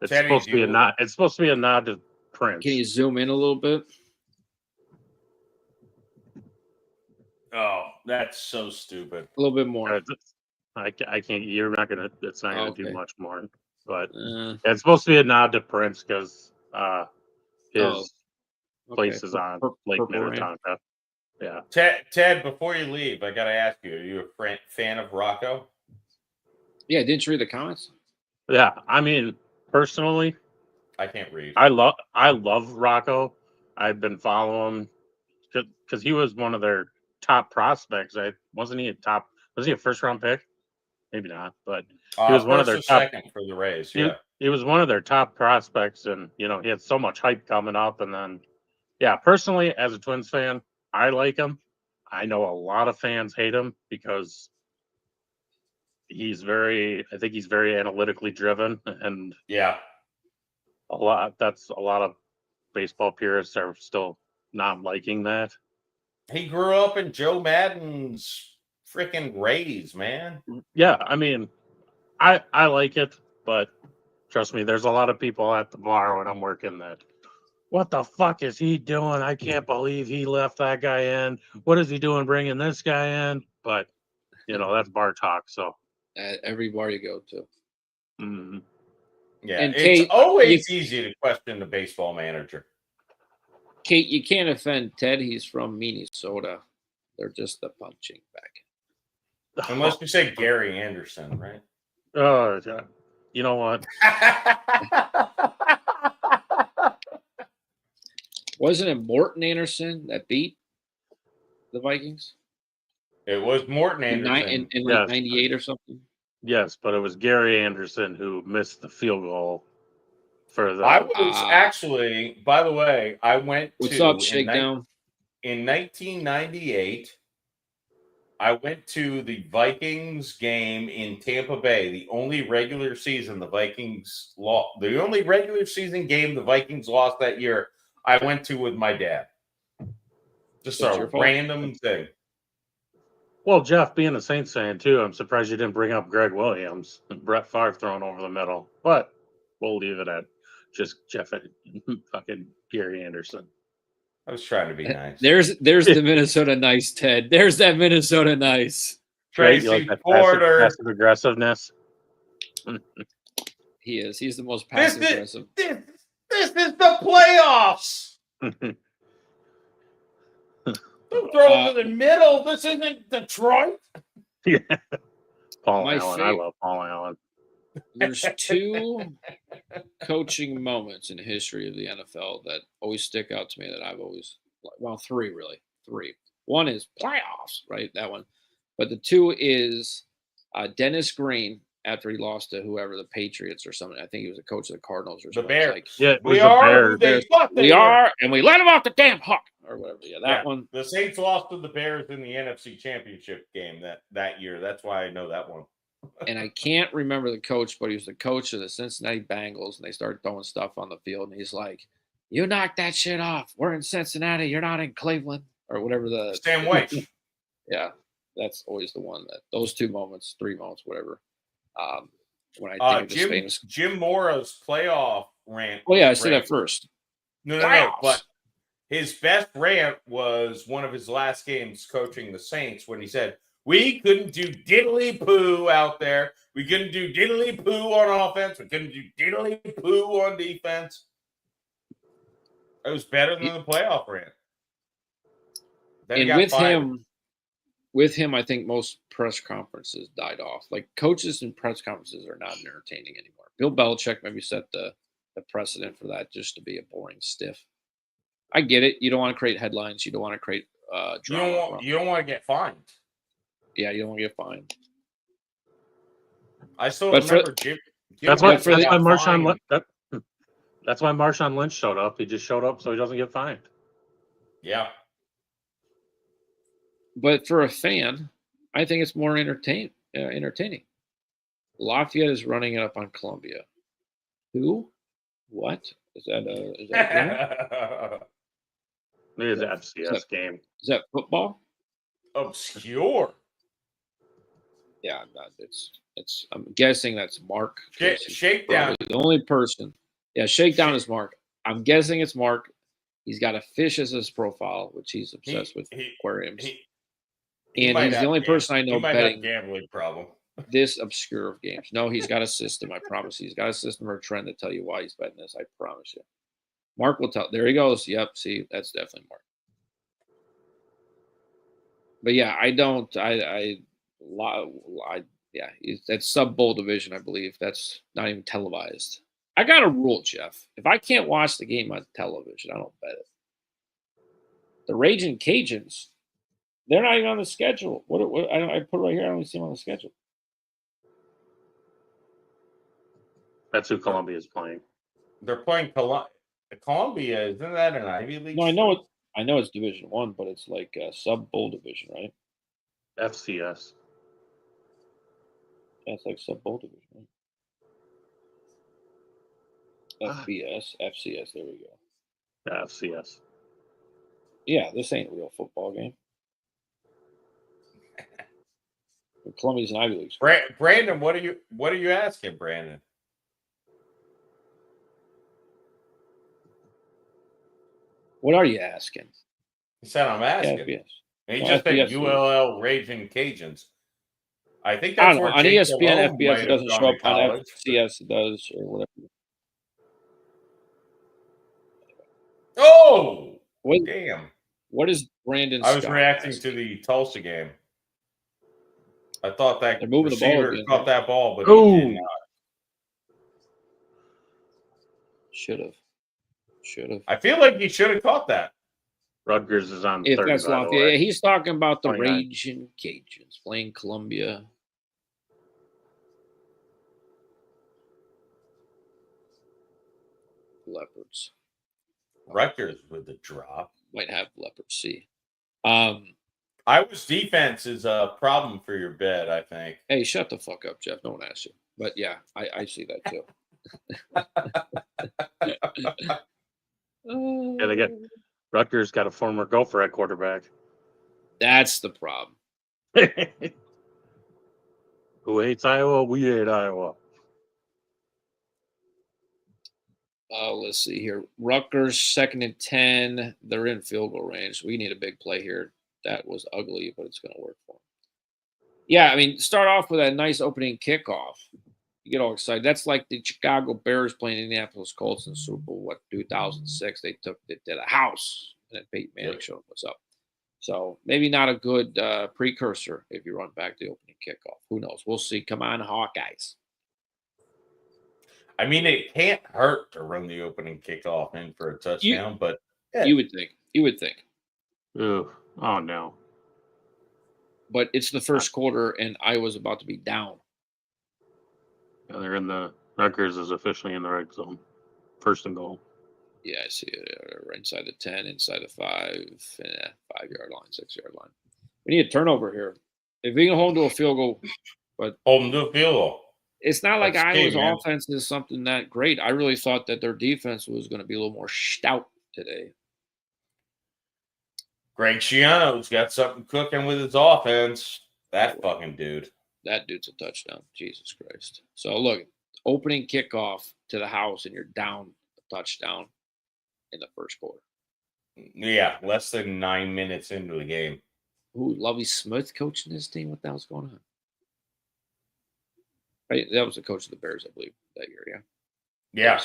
It's Teddy, supposed to be a nod. It's supposed to be a nod to Prince. Can you zoom in a little bit? Oh, that's so stupid. A little bit more. I can't. You're not gonna. It's not gonna do Okay. much more. But Uh, it's supposed to be a nod to Prince because his okay. place is on Lake Purple Rain. Minnetonka. Yeah. Ted, before you leave, I gotta ask you: are you a fan of Rocco? Yeah, didn't you read the comments? Yeah. I mean, personally, I can't read. I love Rocco. I've been following him because he was one of their top prospects. Was he a first round pick? Maybe not, but he was one of their top. Second for the Rays. Yeah. He was one of their top prospects, and he had so much hype coming up. And then, yeah, personally, as a Twins fan, I like him. I know a lot of fans hate him because I think he's very analytically driven, and Yeah. that's a lot of baseball purists are still not liking that. He grew up in Joe Madden's freaking Rays, man. Yeah, I mean, I like it, but trust me, there's a lot of people at the bar when I'm working that, what the fuck is he doing? I can't believe he left that guy in. What is he doing bringing this guy in? But, that's bar talk, so. At every bar you go to. Mm-hmm. Yeah, And it's Kate, always easy to question the baseball manager. Kate, you can't offend Ted. He's from Minnesota. They're just the punching bag. Unless you say Gary Anderson, right? Oh, you know what? Wasn't it Morton Anderson that beat the Vikings? It was Morton Anderson. In like 98 or something? Yes, but it was Gary Anderson who missed the field goal for the. I was actually, by the way, I went What's to up, Shakedown? In 1998. I went to the Vikings game in Tampa Bay, the only regular season the Vikings lost. The only regular season game the Vikings lost that year, I went to with my dad. Just a random thing. Well, Jeff, being a Saints fan too, I'm surprised you didn't bring up Greg Williams and Brett Favre throwing over the middle. But we'll leave it at just Jeff and fucking Gary Anderson. I was trying to be nice. There's the Minnesota nice, Ted. There's that Minnesota nice. Tracy Porter. Passive aggressiveness. He is. He's the most passive aggressive. This is the playoffs. Don't throw him to the middle. This isn't Detroit. Yeah. Paul Allen. I love Paul Allen. There's two coaching moments in the history of the NFL that always stick out to me that I've always, three really. Three. One is playoffs, right? That one. But the two is Dennis Green after he lost to whoever, the Patriots or something. I think he was a coach of the Cardinals or something. The Bears. Like, yeah, we are who they thought they were. And we let him off the damn hook or whatever. Yeah, that one. The Saints lost to the Bears in the NFC Championship game that year. That's why I know that one. And I can't remember the coach, but he was the coach of the Cincinnati Bengals, and they started throwing stuff on the field, and he's like, "You knock that shit off. We're in Cincinnati. You're not in Cleveland," or whatever the Sam White. Yeah, that's always the one that those two moments, three moments, whatever. When I think of this famous Jim Mora's playoff rant. Oh yeah, I said that first. No. But his best rant was one of his last games coaching the Saints when he said, "We couldn't do diddly poo out there. We couldn't do diddly poo on offense. We couldn't do diddly poo on defense." It was better than the playoff rant. Then and with him, I think most press conferences died off. Like coaches and press conferences are not entertaining anymore. Bill Belichick maybe set the precedent for that, just to be a boring stiff. I get it. You don't want to create headlines. You don't want to create drama. You don't want to get fined. Yeah, you don't want to get fined. I still But remember Jim. That's why Johnson got fined. That's why Marshawn Lynch showed up. He just showed up so he doesn't get fined. Yeah. But for a fan, I think it's more entertaining. Lafayette is running it up on Columbia. Who? What? Is that a It is an FCS game. Is that football? Obscure. Yeah, it's. I'm guessing that's Mark. Shakedown. The only person. Yeah, Shakedown is Mark. I'm guessing it's Mark. He's got a fish as his profile, which he's obsessed with aquariums. And he's the only person I know betting gambling problem. This obscure of games. No, he's got a system. I promise. He's got a system or a trend to tell you why he's betting this. I promise you. Mark will tell. There he goes. Yep. See, that's definitely Mark. But yeah, I don't. Yeah, that's sub bowl division. I believe that's not even televised. I got a rule, Jeff. If I can't watch the game on television, I don't bet it. The Raging Cajuns, they're not even on the schedule. What I put it right here. I don't even see them on the schedule. That's who Columbia is playing. They're playing Columbia. Isn't that an Ivy League? No, I know it's Division I, but it's like a sub bowl division, right? FCS. Yeah, it's like sub bowl division, right? FBS, FCS. There we go. FCS. Yeah, this ain't a real football game. Columbia's an Ivy League school. Brandon, what are you asking, Brandon? What are you asking? He said I'm asking. FBS. And he just said ULL Raging Cajuns. I think I that's don't know. where On Jake ESPN, Malone FBS might it doesn't have show gone up. to On college. FCS it does, or whatever. Oh, damn! What is Brandon? I was Scott reacting asking? to the Tulsa game. I thought that They're moving the ball receiver again, caught right? that ball, but he did not. Should have. I feel like he should have caught that. Rutgers is on If third. that's Lafayette, yeah, he's talking about the 29. Raging Cajuns playing Columbia. Leopards. Rutgers with the drop. Might have Leopards. See. Iowa's defense is a problem for your bet, I think. Hey, shut the fuck up, Jeff. No one asked you. But yeah, I see that too. Yeah, they got Rutgers got a former Gopher at quarterback. That's the problem. Who hates Iowa? We hate Iowa. Let's see here. Rutgers 2nd and 10. They're in field goal range. We need a big play here. That was ugly, but it's going to work for them. Yeah, I mean, start off with a nice opening kickoff. You get all excited. That's like the Chicago Bears playing Indianapolis Colts in the Super Bowl, 2006. They took it to the house, and then Peyton Manning showed them what's up. So maybe not a good precursor if you run back the opening kickoff. Who knows? We'll see. Come on, Hawkeyes. I mean, it can't hurt to run the opening kickoff in for a touchdown, but yeah. You would think. Ugh. Oh, no. But it's the first quarter, and Iowa's about to be down. Yeah, they're in the Rutgers is officially in the red zone. First and goal. Yeah, I see it. Right inside the 10, inside the 5-yard line, 6-yard line. We need a turnover here. If we can hold to a field goal, but hold them to a field goal. It's not like That's Iowa's key, man. offense is something that great. I really thought that their defense was going to be a little more stout today. Greg Schiano's got something cooking with his offense. That fucking dude. That dude's a touchdown. Jesus Christ. So, look, opening kickoff to the house, and you're down a touchdown in the first quarter. Yeah, less than 9 minutes into the game. Ooh, Lovie Smith coaching this team? What the hell's going on? Right, that was the coach of the Bears, I believe, that year, yeah?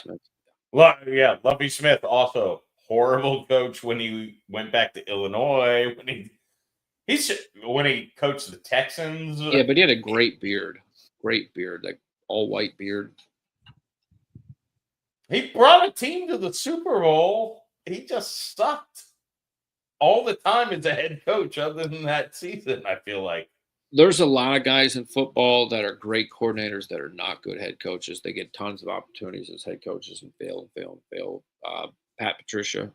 Yeah. Lovie Smith, also horrible coach when he went back to Illinois, when he coached the Texans. Yeah, but he had a great beard, like all white beard. He brought a team to the Super Bowl. He just sucked all the time as a head coach other than that season, I feel like. There's a lot of guys in football that are great coordinators that are not good head coaches. They get tons of opportunities as head coaches and fail. Matt Patricia.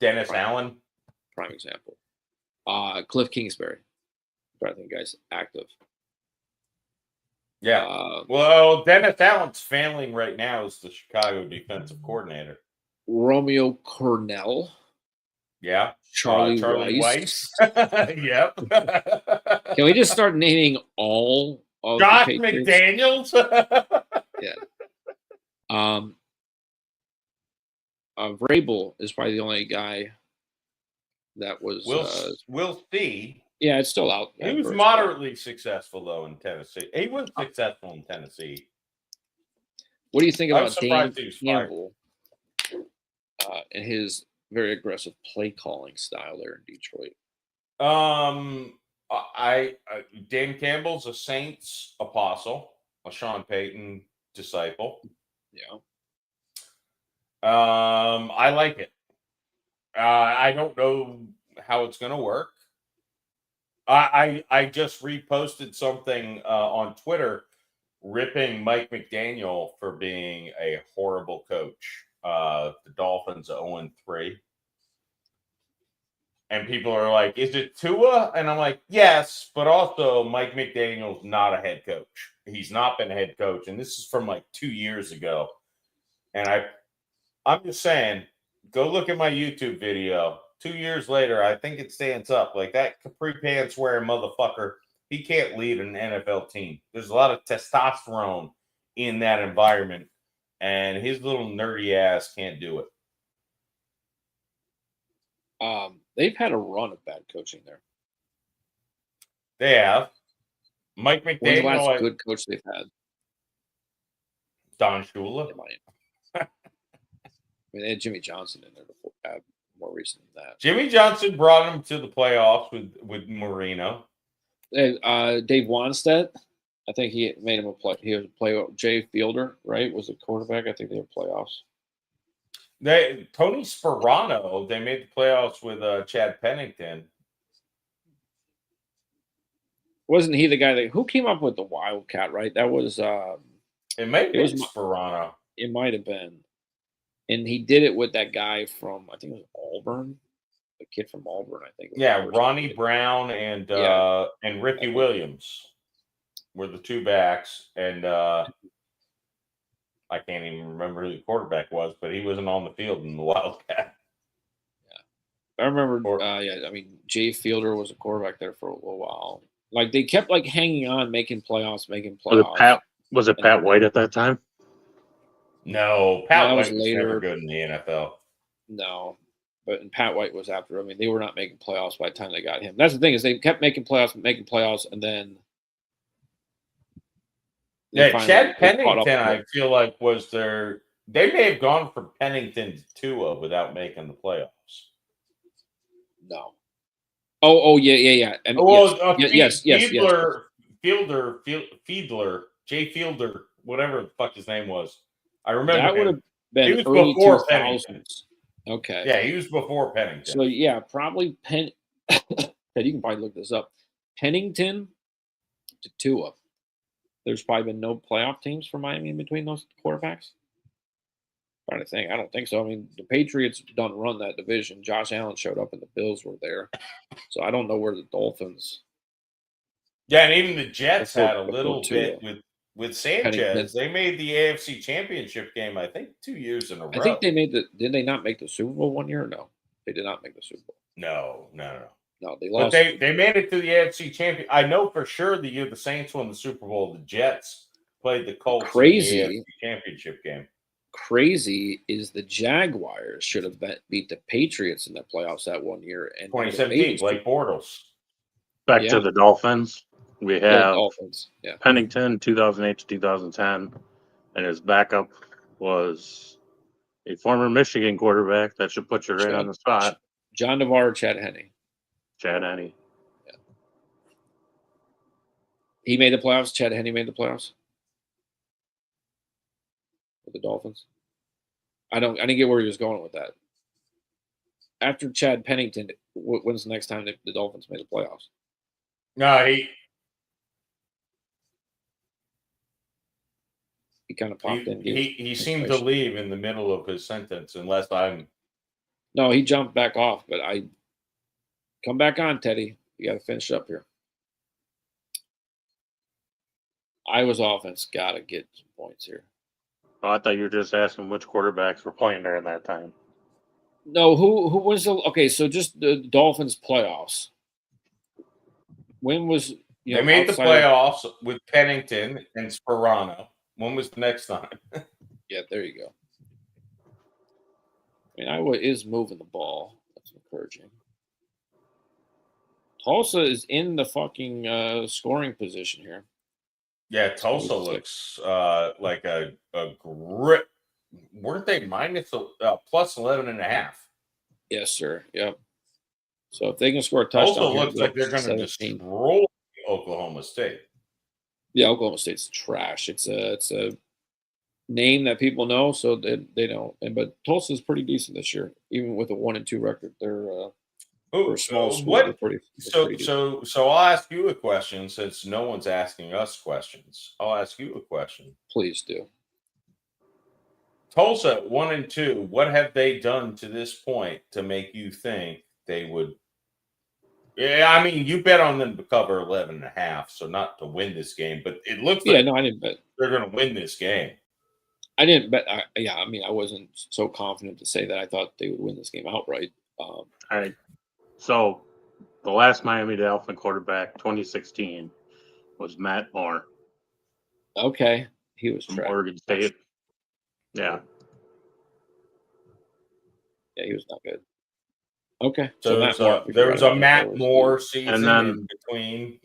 Dennis Right. Allen. Prime example. Cliff Kingsbury. I think guy's active. Yeah. Well, Dennis Allen's failing right now as the Chicago defensive coordinator. Romeo Cornell. Yeah. Charlie Weiss. Yep. Can we just start naming all of Josh the Patriots? McDaniels? Yeah. Vrabel is probably the only guy that was. We'll see. Yeah, it's still out. He was moderately successful, though, in Tennessee. He was successful in Tennessee. What do you think about Dan Campbell and his very aggressive play calling style there in Detroit? Dan Campbell's a Saints apostle, a Sean Payton disciple. Yeah. I like it. I don't know how it's going to work. I just reposted something on Twitter ripping Mike McDaniel for being a horrible coach. The Dolphins 0-3. And people are like, is it Tua? And I'm like, yes, but also Mike McDaniel's not a head coach. He's not been a head coach. And this is from like 2 years ago. And I'm just saying, go look at my YouTube video. 2 years later, I think it stands up. Like that capri pants wearing motherfucker, he can't lead an NFL team. There's a lot of testosterone in that environment. And his little nerdy ass can't do it. They've had a run of bad coaching there. They have. Mike McDaniel. When's the last good coach they've had? Don Shula. I mean, they had Jimmy Johnson in there before, more recent than that. Jimmy Johnson brought him to the playoffs with Marino. Dave Wanstead, I think he made him a play. He was a play. Jay Fielder, right, was the quarterback. I think they were playoffs. Tony Sperano, they made the playoffs with Chad Pennington. Wasn't he the guy who came up with the Wildcat? Right, that was. It may have been Sperano. It might have been, and he did it with that guy from I think it was Auburn, the kid from Auburn. I think. Yeah, Ronnie Brown and Ricky Williams were the two backs, and I can't even remember who the quarterback was, but he wasn't on the field in the Wildcat. Yeah, I remember. I mean, Jay Fielder was a quarterback there for a little while. Like they kept like hanging on, making playoffs. Was it Pat White at that time? No, Pat White was later. never good in the NFL. No, but Pat White was after. I mean, they were not making playoffs by the time they got him. That's the thing is they kept making playoffs, and then. Yeah, Chad Pennington, I feel like they may have gone from Pennington to Tua without making the playoffs. No. Oh, yeah. I mean, yes. Fiedler, Jay Fielder, whatever the fuck his name was. I remember that would have been he was early before 2000s. Pennington. Okay. Yeah, he was before Pennington. So yeah, probably you can probably look this up. Pennington to Tua. There's probably been no playoff teams for Miami in between those quarterbacks. I'm trying to think. I don't think so. I mean, the Patriots don't run that division. Josh Allen showed up and the Bills were there. So I don't know where the Dolphins. Yeah, and even the Jets had a little bit with Sanchez. They made the AFC Championship game, I think, 2 years in a row. I think they made did they not make the Super Bowl 1 year or no? They did not make the Super Bowl. No. No, they lost. But they made it to the AFC Champion. I know for sure the year the Saints won the Super Bowl, the Jets played the Colts in the AFC Championship game. Crazy is the Jaguars should have beat the Patriots in the playoffs that 1 year. And 2017, Blake Bortles. Back to the Dolphins. We have Dolphins. Yeah. Pennington, 2008 to 2010, and his backup was a former Michigan quarterback. That should put you right on the spot. John Navarre, Chad Henne. Yeah. He made the playoffs. Chad Henne made the playoffs. with the Dolphins? I didn't get where he was going with that. After Chad Pennington, when's the next time the Dolphins made the playoffs? No, He kind of popped in. he seemed to leave in the middle of his sentence, unless I'm. No, he jumped back off, but I come back on, Teddy. You got to finish up here. Iowa's offense got to get some points here. Oh, I thought you were just asking which quarterbacks were playing during that time. No, who was the okay? So just the Dolphins playoffs. When was They made the playoffs with Pennington and Sperano. When was the next time? Yeah, there you go. I mean, Iowa is moving the ball. That's encouraging. Tulsa is in the fucking scoring position here. Yeah, Tulsa looks like a grip. Weren't they minus plus 11.5? Yes, sir. Yep. So if they can score a touchdown, Tulsa looks like they're going to destroy Oklahoma State. Yeah, Oklahoma State's trash. It's a name that people know, so they don't. But Tulsa's pretty decent this year, even with a 1-2 record. They're for a small school. They're pretty so I'll ask you a question, since no one's asking us questions. I'll ask you a question. Please do. Tulsa 1-2. What have they done to this point to make you think they would? Yeah, I mean, you bet on them to cover 11.5, so not to win this game, but it looks like no, I didn't bet. They're going to win this game. I didn't bet. I mean, I wasn't so confident to say that I thought they would win this game outright. All right. So the last Miami Dolphin quarterback, 2016, was Matt Moore. Okay, he was from Oregon State. Yeah. Yeah, he was not good. Okay, so there was a Matt Moore season and then in between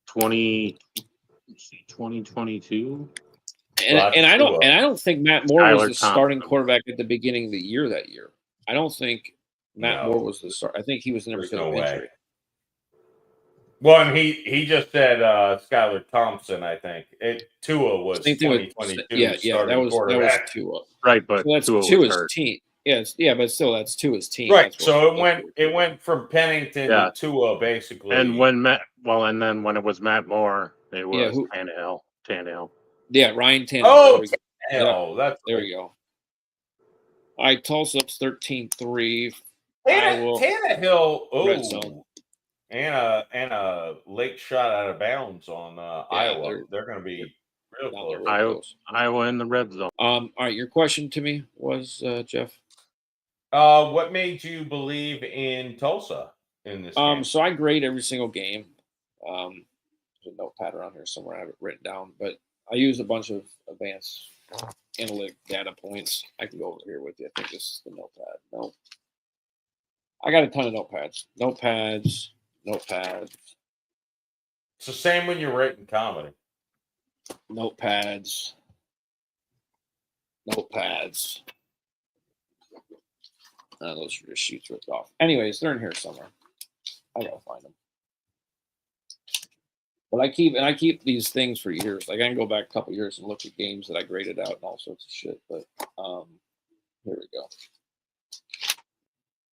2022. And I don't think Matt Moore was the starting quarterback at the beginning of the year that year. I don't think Matt Moore was the start. I think he was never because of injury. Well, and he just said Skylar Thompson. I think Tua was 2022. Yeah, that was Tua. Right, but so that's Tua Tua's team. Yes, yeah, but still, that's Tua's team. Right. So it went from Pennington to Tua basically. And when and then when it was Matt Moore, it was Tannehill. Yeah, Ryan Tannehill. Oh, Tannehill. There we go. All right, Tulsa up's 13-3. Tannehill. Oh, and a late shot out of bounds on Iowa. They're going to be real close. Iowa in the red zone. All right, your question to me was, Jeff? What made you believe in Tulsa in this game? So I grade every single game. There's a notepad around here somewhere. I have it written down, but I use a bunch of advanced analytic data points. I can go over here with you. I think this is the notepad. No. I got a ton of notepads. It's the same when you're writing comedy. Notepads. Those are just sheets ripped off. Anyways, they're in here somewhere. I gotta find them. But I keep these things for years. Like I can go back a couple years and look at games that I graded out and all sorts of shit. But here we go.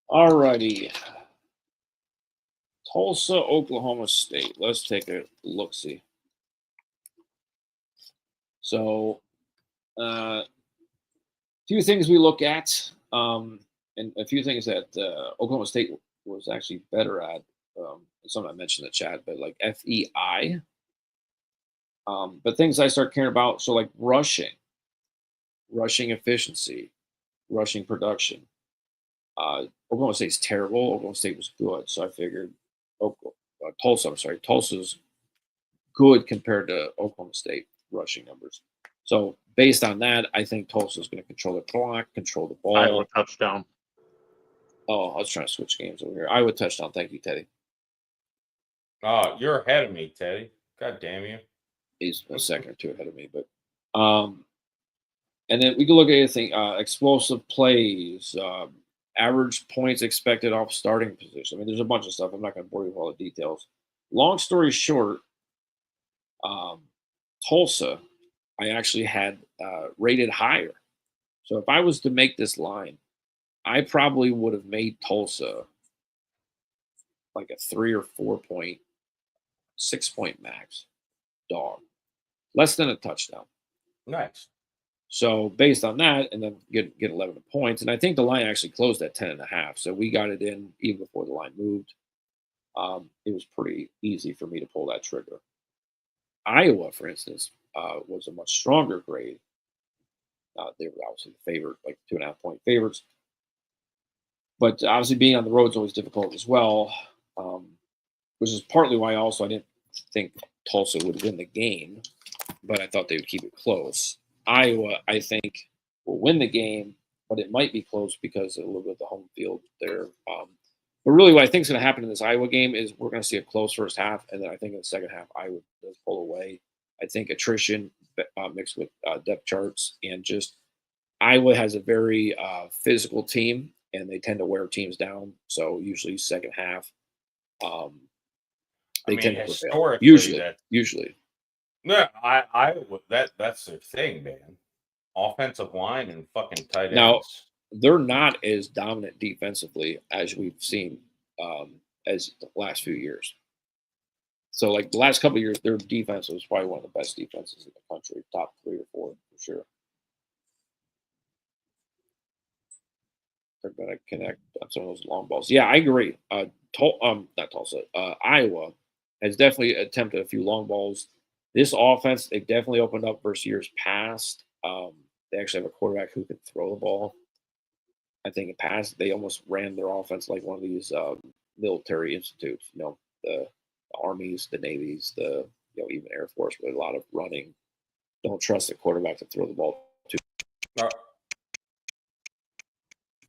Alrighty. Tulsa, Oklahoma State. Let's take a look-see. So a few things we look at. And a few things that Oklahoma State was actually better at. Something I mentioned in the chat, but like FEI. But things I start caring about, so like rushing efficiency, rushing production. Oklahoma State's terrible. Oklahoma State was good, so I figured Tulsa's good compared to Oklahoma State rushing numbers. So based on that, I think Tulsa's going to control the clock, control the ball. Iowa touchdown. Oh, I was trying to switch games over here. Iowa touchdown. Thank you, Teddy. Oh, you're ahead of me, Teddy. God damn you. He's a second or two ahead of me, but and then we can look at anything, explosive plays, average points expected off starting position. I mean, there's a bunch of stuff. I'm not going to bore you with all the details. Long story short, Tulsa, I actually had rated higher So if I was to make this line, I probably would have made Tulsa like a 3 or 4 point, 6 point max dog, less than a touchdown. Nice. So based on that, and then get 11 points, and I think the line actually closed at 10.5. So we got it in even before the line moved. It was pretty easy for me to pull that trigger. Iowa, for instance, was a much stronger grade. They were obviously favored, like 2.5 point favorites. But obviously being on the road is always difficult as well, which is partly why also I didn't think Tulsa would win the game, but I thought they would keep it close. Iowa, I think, will win the game, but it might be close because of a little bit of the home field there. But really what I think is going to happen in this Iowa game is we're going to see a close first half, and then I think in the second half, Iowa does pull away. I think attrition mixed with depth charts, and just Iowa has a very physical team, and they tend to wear teams down. So usually second half, they tend to prevail. Usually. Yeah, that's their thing, man. Offensive line and fucking tight ends. Now, they're not as dominant defensively as we've seen as the last few years. So, like the last couple of years, their defense was probably one of the best defenses in the country, top 3 or 4 for sure. They're going to connect on some of those long balls. Yeah, I agree. Not Tulsa. Iowa has definitely attempted a few long balls. This offense, they definitely opened up versus years past. They actually have a quarterback who can throw the ball. I think in past, they almost ran their offense like one of these military institutes, the armies, the navies, even Air Force, with a lot of running. Don't trust the quarterback to throw the ball too.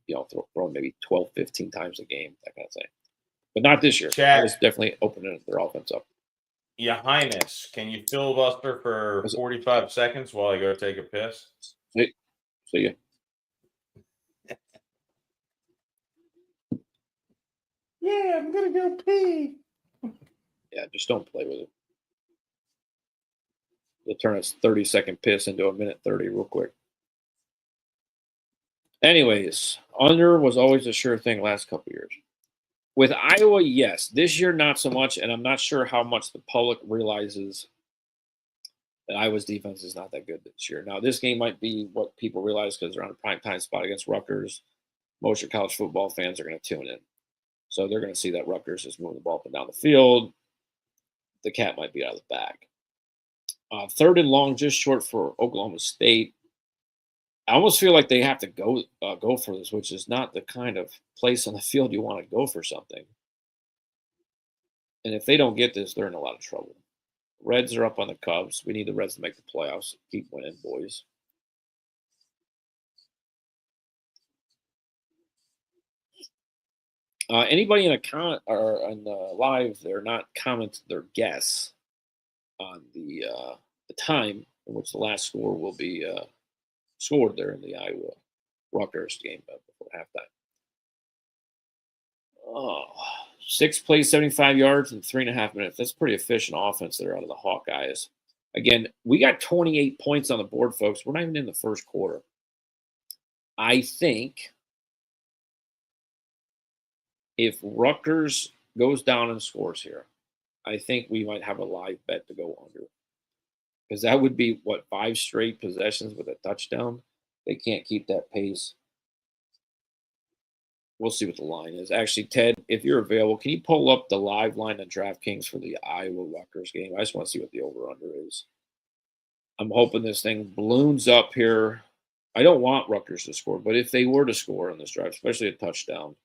Throw maybe 12, 15 times a game, that kind of thing. But not this year. That was definitely opening their offense up. Your Highness, can you filibuster for 45 seconds while I go take a piss? See ya. Yeah, I'm going to go pee. Yeah, just don't play with it. You'll turn a 30-second piss into a minute 30 real quick. Anyways, under was always a sure thing last couple years. With Iowa, yes. This year, not so much, and I'm not sure how much the public realizes that Iowa's defense is not that good this year. Now, this game might be what people realize because they're on a prime time spot against Rutgers. Most of your college football fans are going to tune in. So they're going to see that Rutgers is moving the ball up and down the field. The cat might be out of the bag. 3rd and long, just short for Oklahoma State. I almost feel like they have to go for this, which is not the kind of place on the field you want to go for something. And if they don't get this, they're in a lot of trouble. Reds are up on the Cubs. We need the Reds to make the playoffs. Keep winning, boys. Anybody in a comment or on the live, they're not comment their guess on the time in which the last score will be scored there in the Iowa Rutgers game before halftime. 6 plays, 75 yards in 3.5 minutes. That's pretty efficient offense there out of the Hawkeyes. Again, we got 28 points on the board, folks. We're not even in the first quarter. I think if Rutgers goes down and scores here, I think we might have a live bet to go under. Because that would be, 5 straight possessions with a touchdown? They can't keep that pace. We'll see what the line is. Actually, Ted, if you're available, can you pull up the live line on DraftKings for the Iowa-Rutgers game? I just want to see what the over-under is. I'm hoping this thing balloons up here. I don't want Rutgers to score, but if they were to score on this drive, especially a touchdown,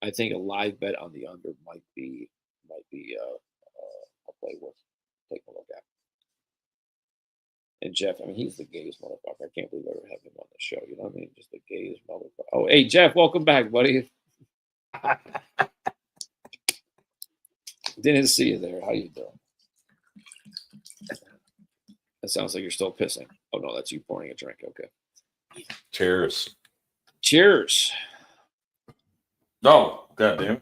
I think a live bet on the under might be a play worth taking a look at. And Jeff, he's the gayest motherfucker. I can't believe I ever had him on the show. You know what I mean? Just the gayest motherfucker. Oh, hey, Jeff, welcome back, buddy. Didn't see you there. How you doing? That sounds like you're still pissing. Oh, no, that's you pouring a drink. Okay. Cheers. Cheers. No, goddamn.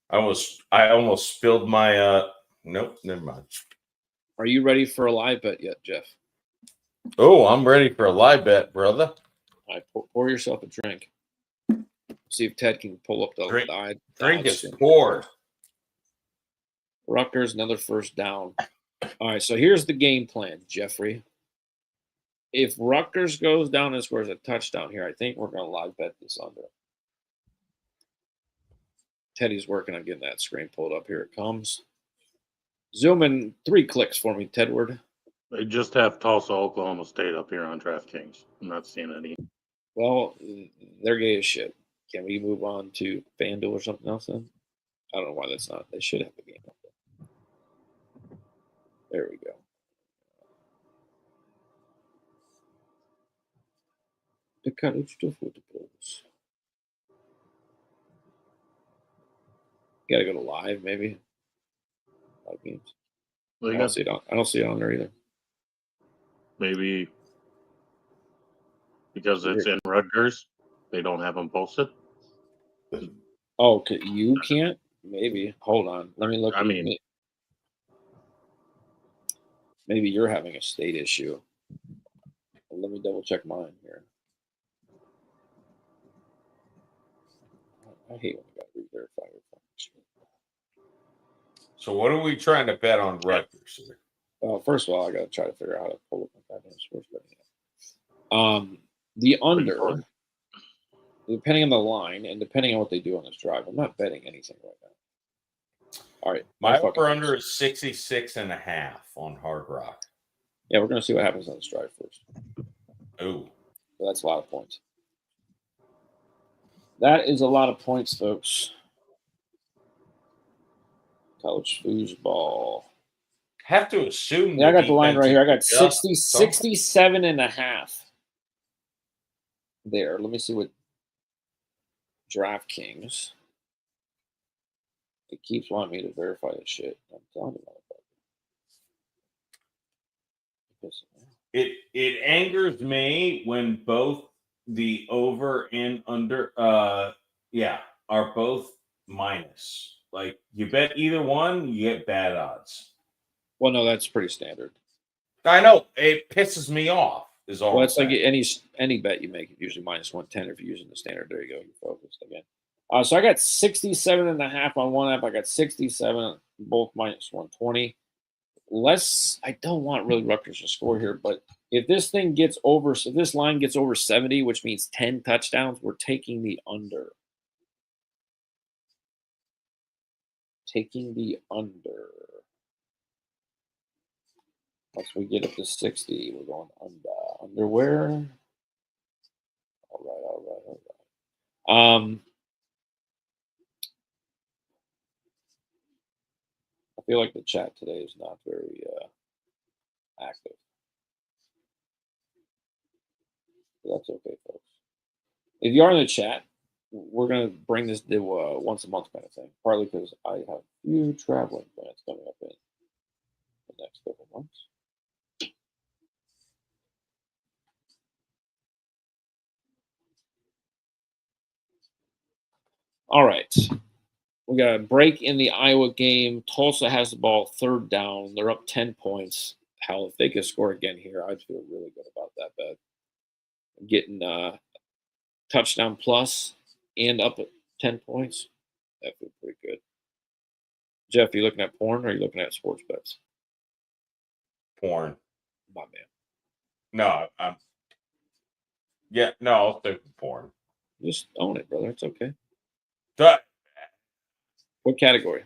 I almost spilled my nope, never mind. Are you ready for a live bet yet, Jeff? Oh, I'm ready for a live bet, brother. All right, pour yourself a drink. See if Ted can pull up the Drink- odds. Drink is poured. Rutgers, another first down. All right, so here's the game plan, Jeffrey. If Rutgers goes down and scores a touchdown here, I think we're going to live bet this under. Teddy's working on getting that screen pulled up. Here it comes. Zoom in 3 clicks for me, Tedward. They just have Tulsa, Oklahoma State up here on DraftKings. I'm not seeing any. Well, they're gay as shit. Can we move on to FanDuel or something else then? I don't know why that's not. They should have a game up there. There we go. The college footballs. Got to go to live, maybe. Live games. They I got don't see it on there either. maybe because it's in Rutgers, they don't have them posted. Oh, you can't? Maybe. Hold on. Let me look. I mean, maybe you're having a state issue. Let me double check mine here. I hate when I got to re-verify your phone. So what are we trying to bet on Rutgers? First of all, I got to try to figure out how to pull up my goddamn sports betting. The under, depending on the line and depending on what they do on this drive, I'm not betting anything right now. All right. My over-under is 66.5 on Hard Rock. Yeah, we're going to see what happens on this drive first. Oh. So that's a lot of points. That is a lot of points, folks. College foosball. Have to assume. Yeah, I got the line right here. I got 67.5 there. Let me see what DraftKings. It keeps wanting me to verify this shit. I'm telling you about it. It angers me when both the over and under are both minus. Like you bet either one, you get bad odds. Well, no, that's pretty standard. I know it pisses me off. Is all. Well, it's like any bet you make, usually minus 110 if you're using the standard. There you go. You're focused again. So I got 67.5 on one app. I got 67, both minus 120. I don't want really Rutgers to score here, but if this thing gets over, so this line gets over 70, which means 10 touchdowns, we're taking the under. Taking the under. Once we get up to 60, we're going under. Underwear. All right. I feel like the chat today is not very active. But that's okay, folks. If you are in the chat, we're going to bring this to once a month kind of thing. Partly because I have a few traveling plans coming up in the next couple months. All right. We got a break in the Iowa game. Tulsa has the ball, third down. They're up 10 points. Hell, if they could score again here, I'd feel really good about that bet. Getting touchdown plus and up at 10 points. That feels pretty good. Jeff, are you looking at porn or are you looking at sports bets? Porn. My man. No, I'll stick with porn. Just own it, brother. It's okay. But what category?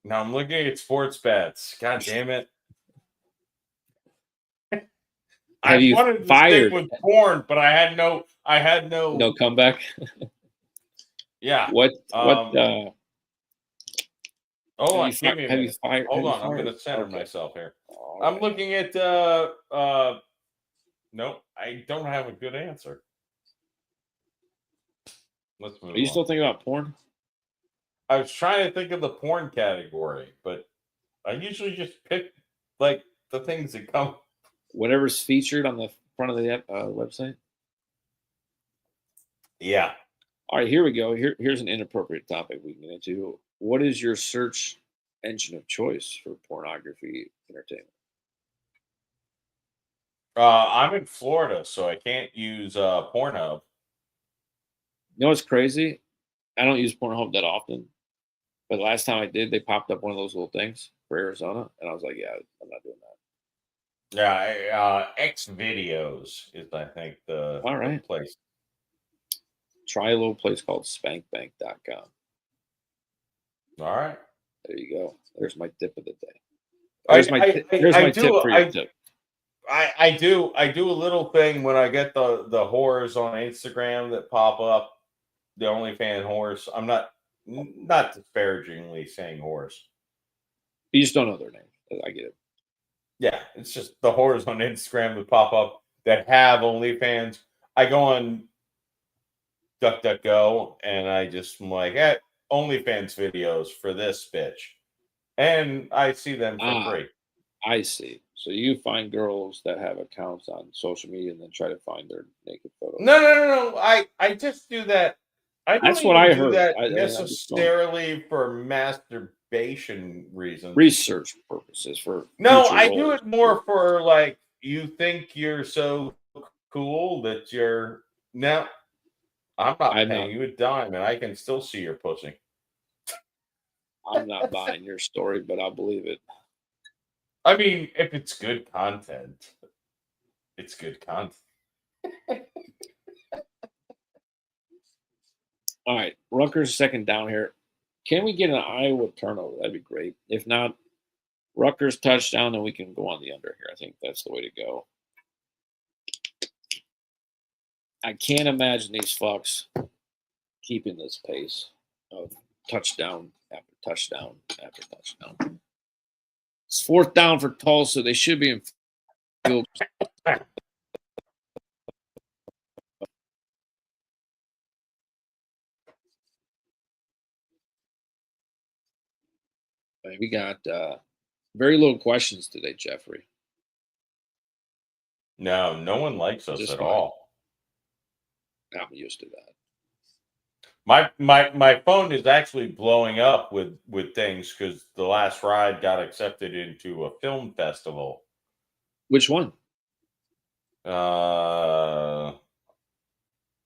Now I'm looking at sports bets. God damn it. Have you wanted to fired stick with porn, but I had no comeback. Yeah. What hold on, have you fired? Hold on, I'm gonna center myself here. All I'm right. looking at no, I don't have a good answer. Let's move on. Are you still thinking about porn? I was trying to think of the porn category, but I usually just pick like the things that come. Whatever's featured on the front of the website. Yeah. All right, here we go. Here's an inappropriate topic we can get into. What is your search engine of choice for pornography entertainment? I'm in Florida, so I can't use Pornhub. You know what's crazy? I don't use Pornhub that often, but last time I did, they popped up one of those little things for Arizona, and I was like, yeah, I'm not doing that. Yeah, X Videos is, I think, the All right. place. Try a little place called spankbank.com. All right. There you go. There's my tip of the day. There's my tip for your tip. I do a little thing when I get the whores on Instagram that pop up, the OnlyFans whores. I'm not disparagingly saying whores. You just don't know their name. I get it. Yeah, it's just the whores on Instagram that pop up that have OnlyFans. I go on DuckDuckGo and I just am like, OnlyFans videos for this bitch, and I see them for free. I see. So you find girls that have accounts on social media and then try to find their naked photos. No. I just do that. I That's don't what I even do heard. that necessarily for masturbation reasons. Research purposes for No, I roles. do it more for like, you think you're so cool that you're no. I'm not paying you a dime, and I can still see your pussy. I'm not buying your story, but I'll believe it. I mean, if it's good content, it's good content. All right, Rutgers second down here. Can we get an Iowa turnover? That'd be great. If not, Rutgers touchdown, then we can go on the under here. I think that's the way to go. I can't imagine these fucks keeping this pace of touchdown after touchdown after touchdown. It's fourth down for Tulsa. They should be in field. We got very little questions today, Jeffrey. No one likes us at all. I'm used to that. My phone is actually blowing up with things because the last Ryde got accepted into a film festival. Which one?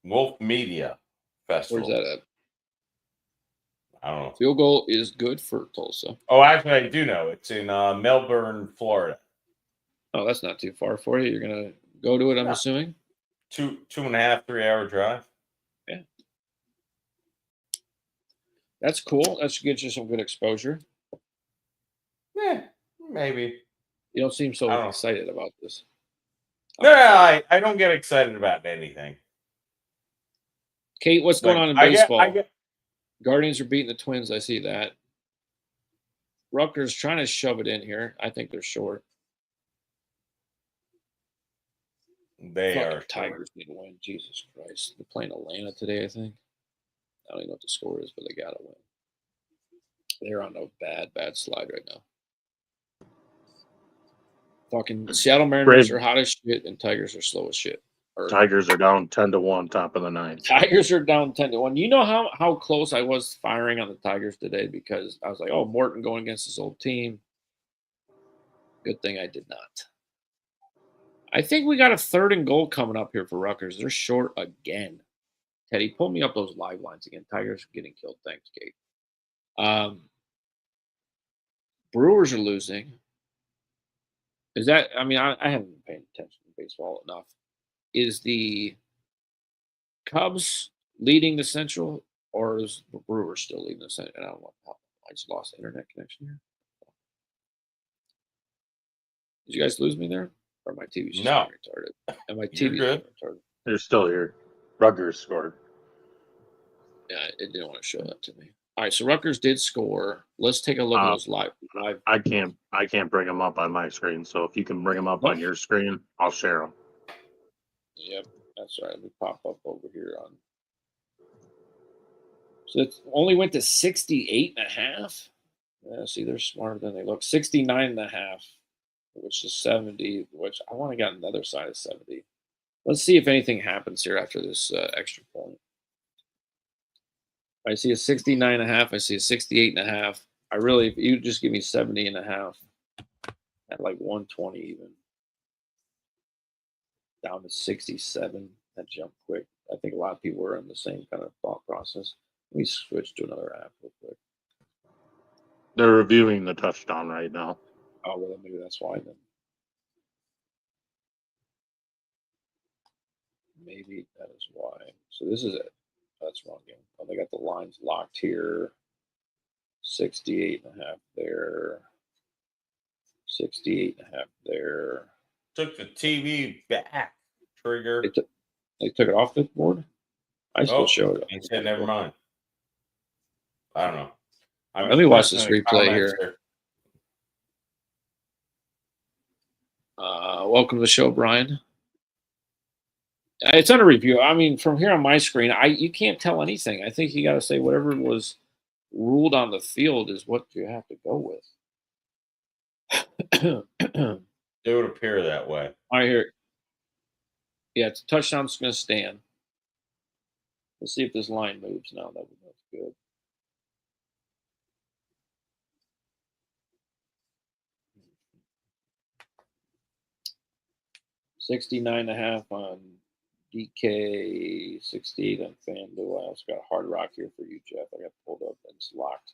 Wolf Media Festival. Where's that at? I don't know. Field goal is good for Tulsa. Oh, actually, I do know. It's in Melbourne, Florida. Oh, that's not too far for you. You're gonna go to it, I'm assuming. 2.5, 3 hour drive. Yeah. That's cool. That should get you some good exposure. Yeah, maybe. You don't seem so excited about this. No, I don't get excited about anything. Kate, what's going on in baseball? Guardians are beating the Twins. I see that. Rutgers trying to shove it in here. I think they're short. Tigers need to win. Jesus Christ. They're playing Atlanta today, I think. I don't even know what the score is, but they got to win. They're on a bad slide right now. Fucking Seattle Mariners are hot as shit, and Tigers are slow as shit. Tigers are down 10-1, top of the ninth. Tigers are down 10-1. You know how close I was firing on the Tigers today because I was like, oh, Morton going against his old team. Good thing I did not. I think we got a 3rd and goal coming up here for Rutgers. They're short again. Teddy, pull me up those live lines again. Tigers are getting killed. Thanks, Kate. Brewers are losing. Is that, I mean, I haven't been paying attention to baseball enough. Is the Cubs leading the Central, or is the Brewers still leading the Central? I don't know. I just lost internet connection here. Did you guys lose me there? Or my TV's just retarded? And my TV's retarded. They're still here. Rutgers scored. Yeah, it didn't want to show that to me. All right, so Rutgers did score. Let's take a look at those live. I can't bring them up on my screen. So if you can bring them up on your screen, I'll share them. Yep, that's right. Let me pop up over here on. So it only went to 68.5. Yeah, see, they're smarter than they look. 69.5, which is 70. Which I want to get on the other side of 70. Let's see if anything happens here after this extra point. I see a 69.5. I see a 68.5. I really, if you just give me 70.5 at like 120 even. down to 67. That jumped quick. I think a lot of people were in the same kind of thought process. Let me switch to another app real quick. They're reviewing the touchdown right now. Oh, well, maybe that's why then. Maybe that is why. So this is it. That's wrong game. Oh, they got the lines locked here. 68.5 there. 68.5 there. Took the TV back. Trigger. They took it off the board? I still show it. He said, never mind. I don't know. Let me watch this replay here. Welcome to the show, Brian. It's under review. I mean, from here on my screen, you can't tell anything. I think you got to say whatever was ruled on the field is what you have to go with. It would appear that way. I hear. Yeah, it's a touchdown. It's going to stand. Let's see if this line moves now. That's good. $69.5 on DK, 68 on FanDuel. I also got a Hard Rock here for you, Jeff. I got pulled up and it's locked.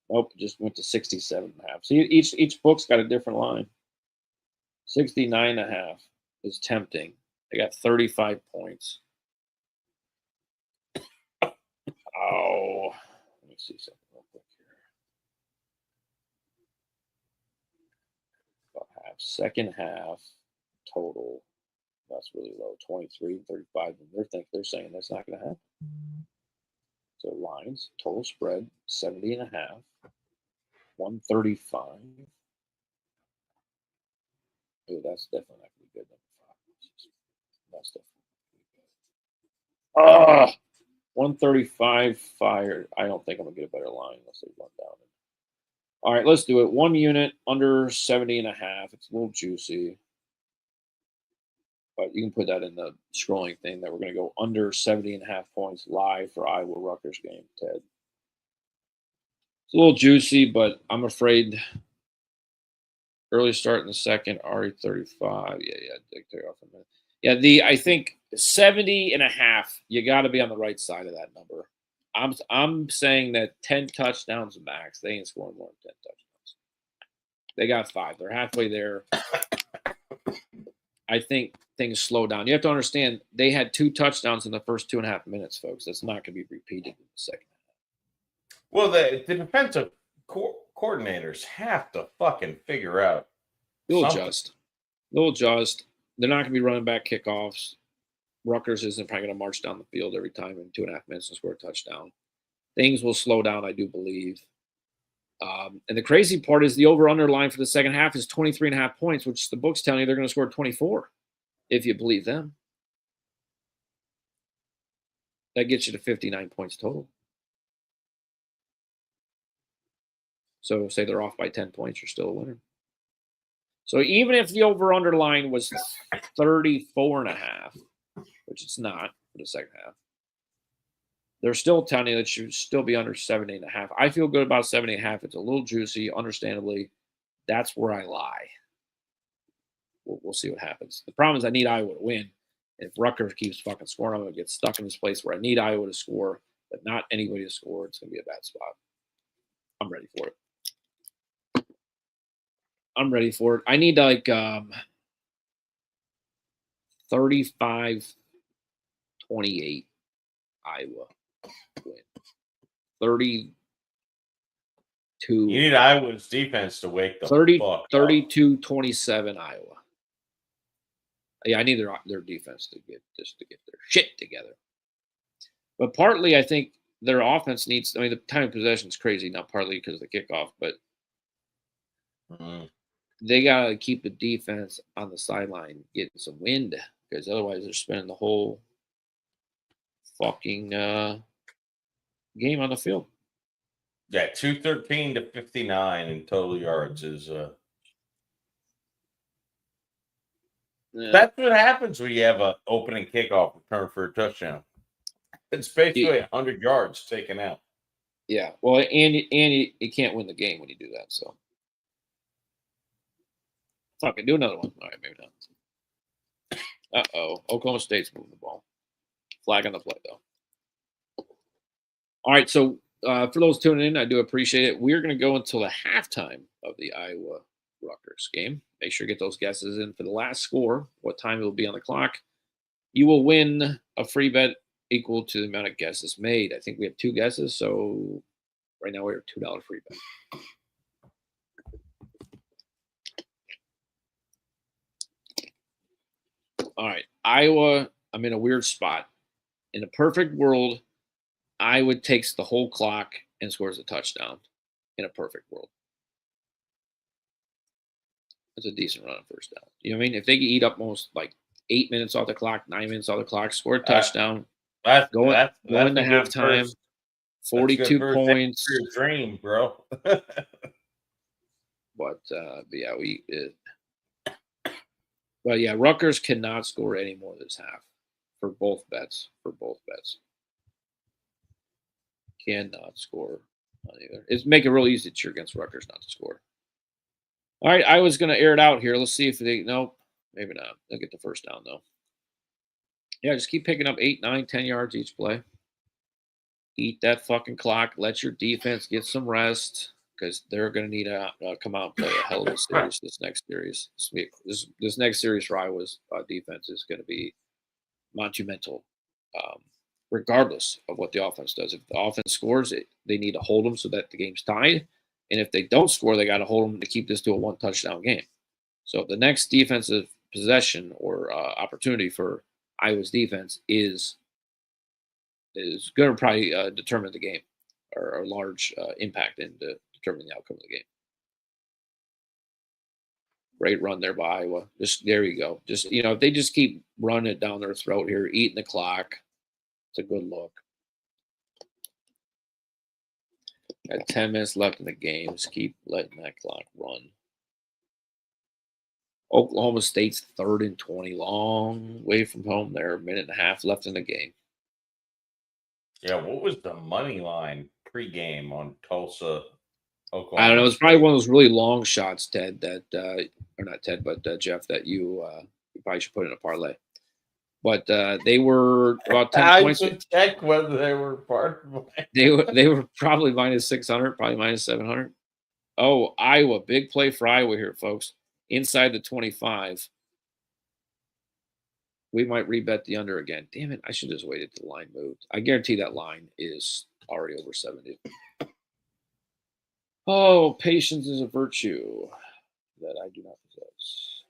Nope, just went to 67.5. See, each book's got a different line. 69.5 is tempting. They got 35 points. Oh, let me see something real quick here. About half. Second half total. That's really low. 23, 35. And they're saying that's not going to happen. So lines, total spread, 70.5, 135. Oh, that's definitely not going to be good. That's definitely good. 135 fired. I don't think I'm going to get a better line unless they run down. All right, let's do it. 1 unit under 70.5. It's a little juicy. But you can put that in the scrolling thing that we're going to go under 70.5 points live for Iowa Rutgers game, Ted. It's a little juicy, but I'm afraid early start in the second, RE35. Yeah, take off a minute. Yeah, I think 70.5, you got to be on the right side of that number. I'm saying that 10 touchdowns max. They ain't scoring more than 10 touchdowns. They got 5. They're halfway there. I think things slow down. You have to understand they had 2 touchdowns in the first 2.5 minutes, folks. That's not going to be repeated in the second half. Well, the defensive coordinators have to fucking figure out. They'll adjust. They're not going to be running back kickoffs. Rutgers isn't probably going to march down the field every time in 2.5 minutes and score a touchdown. Things will slow down, I do believe. And the crazy part is the over-under line for the second half is 23.5 points, which the book's telling you they're going to score 24, if you believe them. That gets you to 59 points total. So say they're off by 10 points, you're still a winner. So even if the over-under line was 34.5, which it's not for the second half, they're still telling you that you should still be under 70.5. I feel good about 70.5. It's a little juicy, understandably. That's where I lie. We'll see what happens. The problem is I need Iowa to win. If Rutgers keeps fucking scoring, I'm going to get stuck in this place where I need Iowa to score, but not anybody to score. It's going to be a bad spot. I'm ready for it. I need like 35-28 Iowa win. 32. You need Iowa's defense to wake the 32-27 Iowa. Yeah, I need their defense to get their shit together. But partly, I think their offense needs. I mean, the time of possession is crazy. Not partly because of the kickoff, but they gotta keep the defense on the sideline, getting some wind, because otherwise they're spending the whole fucking game on the field. Yeah, 213 to 59 in total yards is. That's what happens when you have an opening kickoff return for a touchdown. It's basically 100 yards taken out. Yeah, well, and you can't win the game when you do that. So, fucking do another one. All right, maybe not. Uh-oh. Oklahoma State's moving the ball. Flag on the play, though. All right, so for those tuning in, I do appreciate it. We're going to go until the halftime of the Iowa-Rutgers game. Make sure you get those guesses in for the last score, what time it will be on the clock. You will win a free bet equal to the amount of guesses made. I think we have 2 guesses, so right now we have a $2 free bet. All right, Iowa, I'm in a weird spot. In a perfect world, Iowa takes the whole clock and scores a touchdown in a perfect world. That's a decent run on first down. You know what I mean? If they could eat up most like 8 minutes off the clock, 9 minutes off the clock, score a touchdown, go into halftime, 42 points. For your dream, bro. But yeah, but yeah, Rutgers cannot score any more this half for both bets. Cannot score on either. It's make it real easy to cheer against Rutgers not to score. All right, I was going to air it out here. Let's see if they – nope, maybe not. They'll get the first down, though. Yeah, just keep picking up 8, 9, 10 yards each play. Eat that fucking clock. Let your defense get some rest because they're going to need to come out and play a hell of a series this next series. This next series for Iowa's defense is going to be monumental, regardless of what the offense does. If the offense scores, they need to hold them so that the game's tied. And if they don't score, they got to hold them to keep this to a 1-touchdown game. So the next defensive possession or opportunity for Iowa's defense is going to probably determine the game or a large impact in determining the outcome of the game. Great run there by Iowa. Just there you go. Just if they just keep running it down their throat here, eating the clock, it's a good look. Got 10 minutes left in the game. Just keep letting that clock run. Oklahoma State's 3rd and 20. Long way from home there. A minute and a half left in the game. Yeah, what was the money line pregame on Tulsa, Oklahoma? I don't know. It's probably one of those really long shots, Ted, that or not Ted, but Jeff, that you probably should put in a parlay. But they were about 10 points. I should check whether they were part of my... They were probably minus 600, probably minus 700. Oh, Iowa. Big play for Iowa here, folks. Inside the 25. We might rebet the under again. Damn it. I should have just waited till the line moved. I guarantee that line is already over 70. Oh, patience is a virtue that I do not possess.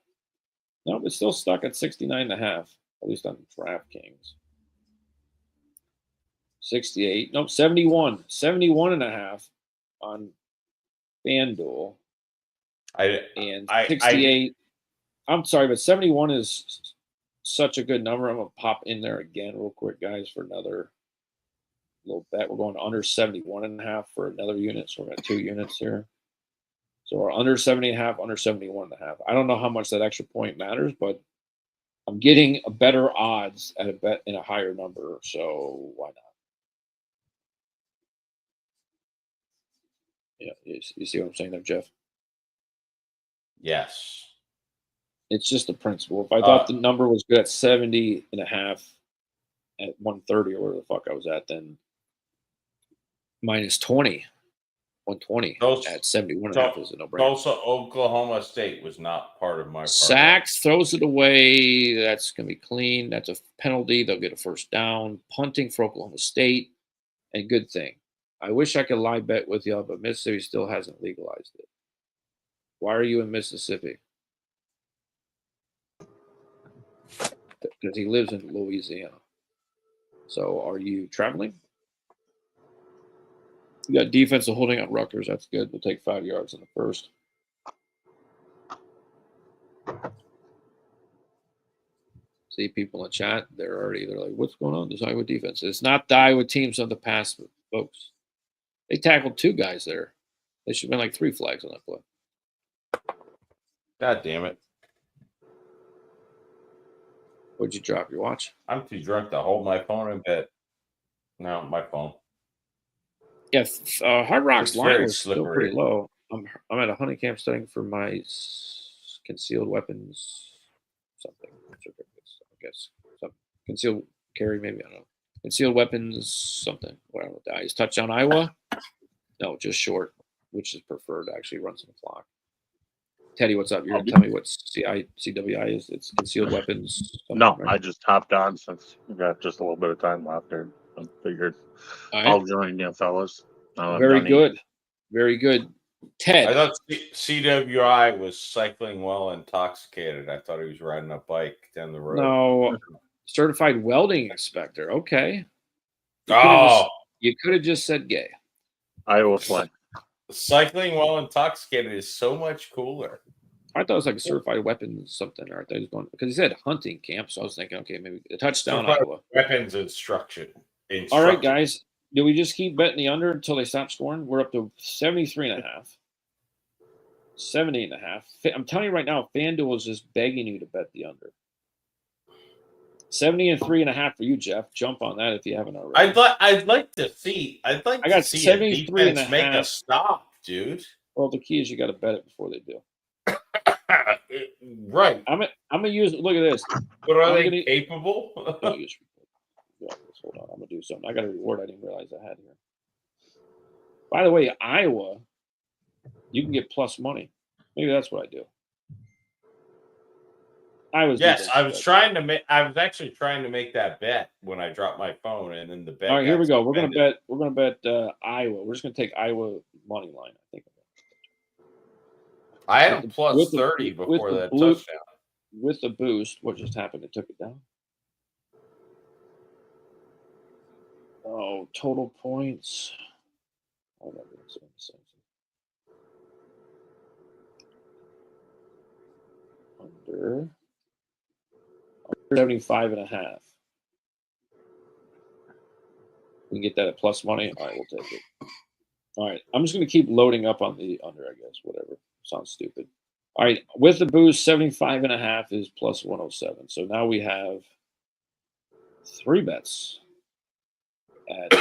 No, it's still stuck at 69.5, at least on DraftKings. 68. Nope, 71. 71.5 on FanDuel. And 68. I'm sorry, but 71 is such a good number. I'm going to pop in there again real quick, guys, for another little bet. We're going under 71.5 for another unit. So we're going to 2 units here. So we're under 70.5, under 71.5. I don't know how much that extra point matters, but I'm getting a better odds at a bet in a higher number. So why not? Yeah, you see what I'm saying there, Jeff? Yes. It's just a principle. If I thought the number was good at 70.5 at 130 or where the fuck I was at, then minus 20, 120 at 71.5 is a no-brainer. Also, Oklahoma State was not part of my parlay. Sacks, throws it away. That's going to be clean. That's a penalty. They'll get a first down. Punting for Oklahoma State. And good thing. I wish I could lie bet with you, but Mississippi still hasn't legalized it. Why are you in Mississippi? Because he lives in Louisiana. So are you traveling? You got defensive holding on Rutgers. That's good. We'll take 5 yards in the first. See people in the chat. They're like, what's going on? This Iowa defense. It's not the Iowa teams of the past, folks. They tackled 2 guys there. They should have been like 3 flags on that play. God damn it. What'd you drop? Your watch? I'm too drunk to hold my phone in bed. No, my phone. Yeah, Hard Rock's line was slippery. still pretty low. I'm at a hunting camp studying for my concealed weapons something. guess. So concealed carry, maybe, I don't know. Concealed weapons, something. Whatever. Dies. Touchdown, Iowa? No, just short, which is preferred. Actually runs in the clock. Teddy, what's up? You're going to tell me what CWI is? It's concealed weapons. No, right? I just hopped on since we got just a little bit of time left there. I figured All right. I'll join you fellas. Very good. Very good. Ted. I thought CWI was cycling while intoxicated. I thought he was riding a bike down the road. No, certified welding inspector. Okay. Oh, You could have just said gay. Iowa flag. cycling while intoxicated is so much cooler. I thought it was like a certified weapons something. Or I thought he was going because he said hunting camp. So I was thinking, okay, maybe a touchdown Iowa. Weapons instruction. All right, guys. Do we just keep betting the under until they stop scoring? We're up to 73.5. 70.5. I'm telling you right now, FanDuel is just begging you to bet the under. 70.5 for you, Jeff. Jump on that if you haven't already. I'd like to see. I got 73.5. Make a stop, dude. Well, the key is you got to bet it before they do. Right. I'm gonna use. Look at this. But are they capable? Hold on. I'm gonna do something. I got a reward I didn't realize I had here. By the way, Iowa, you can get plus money. Maybe that's what I do. I was actually trying to make that bet when I dropped my phone, and then the bet. All right, here we go. We're gonna bet Iowa. We're just gonna take Iowa money line. I think. I had a plus 30 before that touchdown. With the boost, what just happened? It took it down. Oh, total points. Hold on, under 75.5. We can get that at plus money. All right, we'll take it. All right, I'm just going to keep loading up on the under, I guess. Whatever. Sounds stupid. All right, with the boost, 75.5 is plus 107. So now we have 3 bets at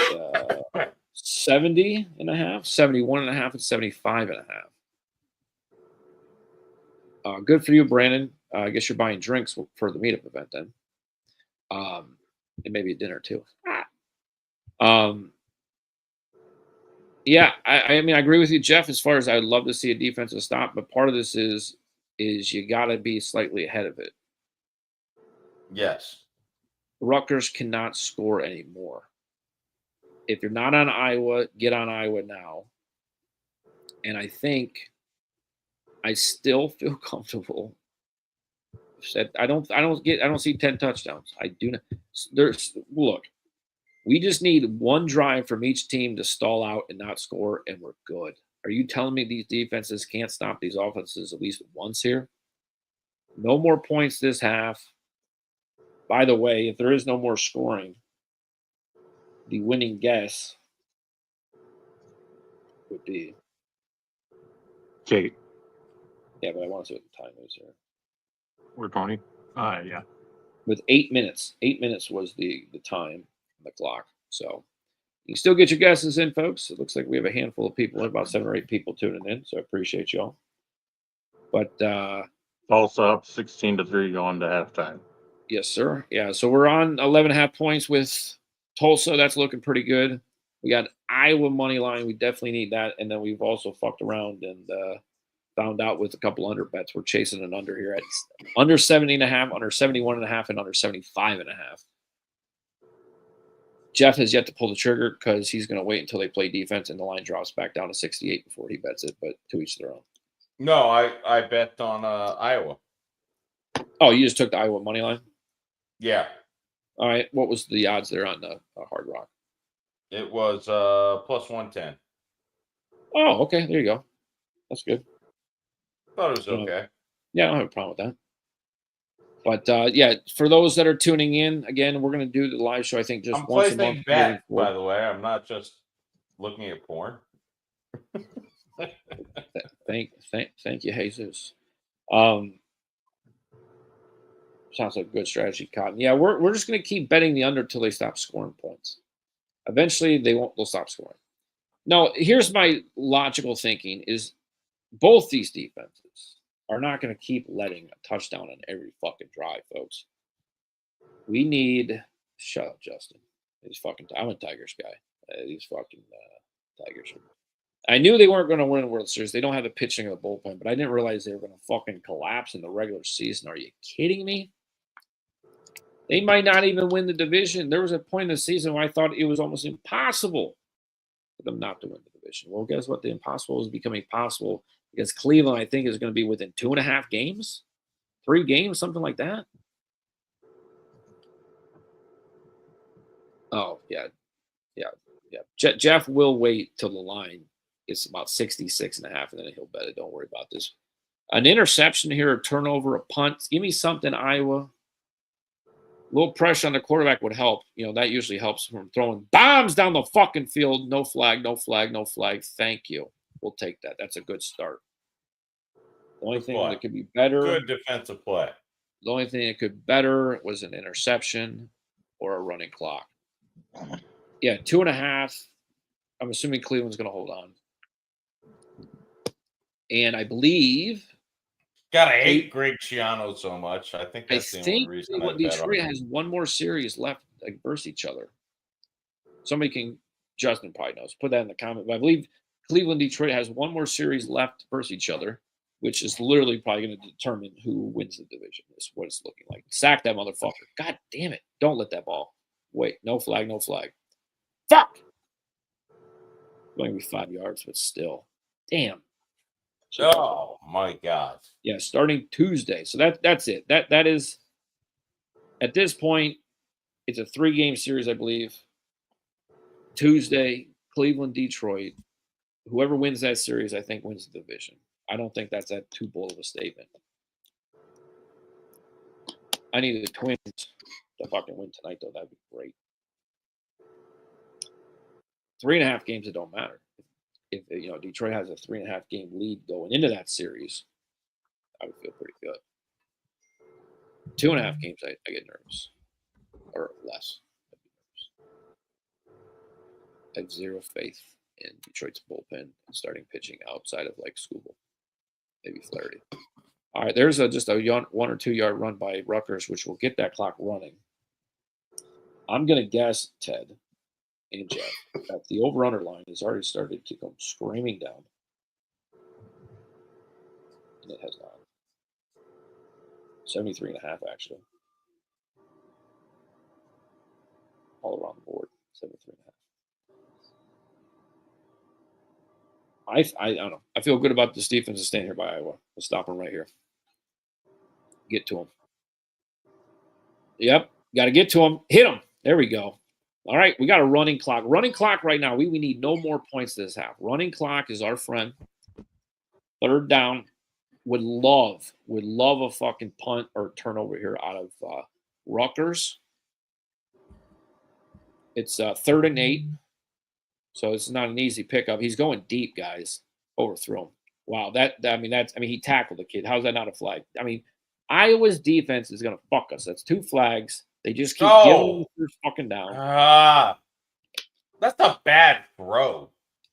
70.5, 71.5, and 75.5. Good for you, Brandon. I guess you're buying drinks for the meetup event then. And maybe a dinner too. Yeah, I mean, I agree with you, Jeff, as far as I'd love to see a defensive stop, but part of this is you got to be slightly ahead of it. Yes. Rutgers cannot score anymore. If you're not on Iowa, get on Iowa now. And I still feel comfortable. I don't see 10 touchdowns. I do not. Look. We just need one drive from each team to stall out and not score, and we're good. Are you telling me these defenses can't stop these offenses at least once here? No more points this half. By the way, if there is no more scoring, the winning guess would be Kate. Yeah, but I want to see what the time is here. We're 20. Yeah. With 8 minutes. 8 minutes was the time. The clock. So you can still get your guesses in, folks. It looks like we have a handful of people, about 7 or 8 people tuning in. So I appreciate y'all. But Tulsa up 16-3 going to halftime. Yes, sir. Yeah. So we're on 11.5 points with Tulsa. That's looking pretty good. We got Iowa money line. We definitely need that. And then we've also fucked around and found out with a couple under bets. We're chasing an under here at under 70.5, under 71.5, and under 75.5. Jeff has yet to pull the trigger because he's going to wait until they play defense and the line drops back down to 68 before he bets it, but to each their own. No, I bet on Iowa. Oh, you just took the Iowa money line? Yeah. All right. What was the odds there on the Hard Rock? It was plus 110. Oh, okay. There you go. That's good. Thought it was okay. Yeah, I don't have a problem with that. But yeah, for those that are tuning in, again, we're going to do the live show. I think just once a month. Bet, by the way, I'm not just looking at porn. Thank you, Jesus. Sounds like a good strategy, Cotton. Yeah, we're just going to keep betting the under till they stop scoring points. Eventually, they'll stop scoring. Now, here's my logical thinking: is both these defenses are not going to keep letting a touchdown on every fucking drive, folks. We need shut up, Justin. He's fucking. I'm a Tigers guy. These fucking Tigers. I knew they weren't going to win the World Series. They don't have the pitching of the bullpen, but I didn't realize they were going to fucking collapse in the regular season. Are you kidding me? They might not even win the division. There was a point in the season where I thought it was almost impossible for them not to win the division. Well, guess what? The impossible is becoming possible because Cleveland, I think, is going to be within 2.5 games, 3 games, something like that. Oh, yeah. Jeff will wait till the line is about 66.5, and then he'll bet it. Don't worry about this. An interception here, a turnover, a punt. Give me something, Iowa. A little pressure on the quarterback would help. That usually helps from throwing bombs down the fucking field. No flag, no flag, no flag. Thank you. We'll take that. That's a good start. The only thing that could be better. Good defensive play. The only thing that could be better was an interception or a running clock. Yeah, 2.5. I'm assuming Cleveland's going to hold on. And I believe. Gotta hate Greg Schiano so much. I think that's the only reason I bet Detroit has one more series left versus each other. Justin probably knows. Put that in the comment. But I believe Cleveland, Detroit has one more series left versus each other, which is literally probably going to determine who wins the division. Is what it's looking like. Sack that motherfucker. God damn it. Don't let that ball. Wait, no flag, no flag. Fuck! It's going to be 5 yards, but still. Damn. Oh my God! Yeah, starting Tuesday. So that's it. That is at this point, it's a 3-game series, I believe. Tuesday, Cleveland, Detroit. Whoever wins that series, I think, wins the division. I don't think that's that too bold of a statement. I need the Twins to fucking win tonight, though. That'd be great. 3.5 games, it don't matter. If Detroit has a 3.5 game lead going into that series, I would feel pretty good. 2.5 games, I get nervous, or less. I have zero faith in Detroit's bullpen and starting pitching outside of like Skubal, maybe Flaherty. All right, there's just a 1 or 2 yard run by Rutgers, which will get that clock running. I'm gonna guess, Ted and Jeff, that the over/under line has already started to come screaming down. And it has not. 73.5, actually. All around the board, 73.5. I don't know. I feel good about this defense staying here by Iowa. We'll stop them right here. Get to him. Yep, got to get to him. Hit him. There we go. All right, we got a running clock. Running clock right now. We need no more points this half. Running clock is our friend. 3rd down. Would love a fucking punt or turnover here out of Rutgers. It's 3rd and 8. So it's not an easy pickup. He's going deep, guys. Overthrow him. Wow, he tackled the kid. How's that not a flag? I mean, Iowa's defense is gonna fuck us. That's 2 flags. They just keep giving the first fucking down. That's a bad throw.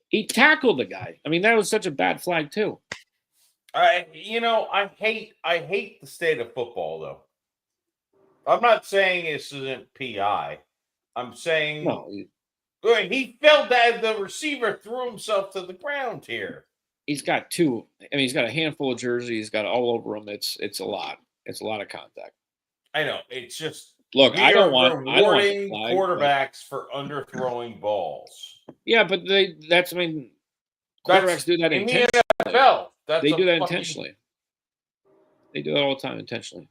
He tackled the guy. I mean, that was such a bad flag too. I hate the state of football though. I'm not saying this isn't PI. I'm saying no. He fell down. The receiver threw himself to the ground here. He's got 2. I mean, he's got a handful of jerseys. He's got all over him. It's a lot. It's a lot of contact. I know. It's just look. I don't want quarterbacks for underthrowing balls. Yeah, but quarterbacks do that intentionally. In the NFL, they do that intentionally. They do that all the time intentionally.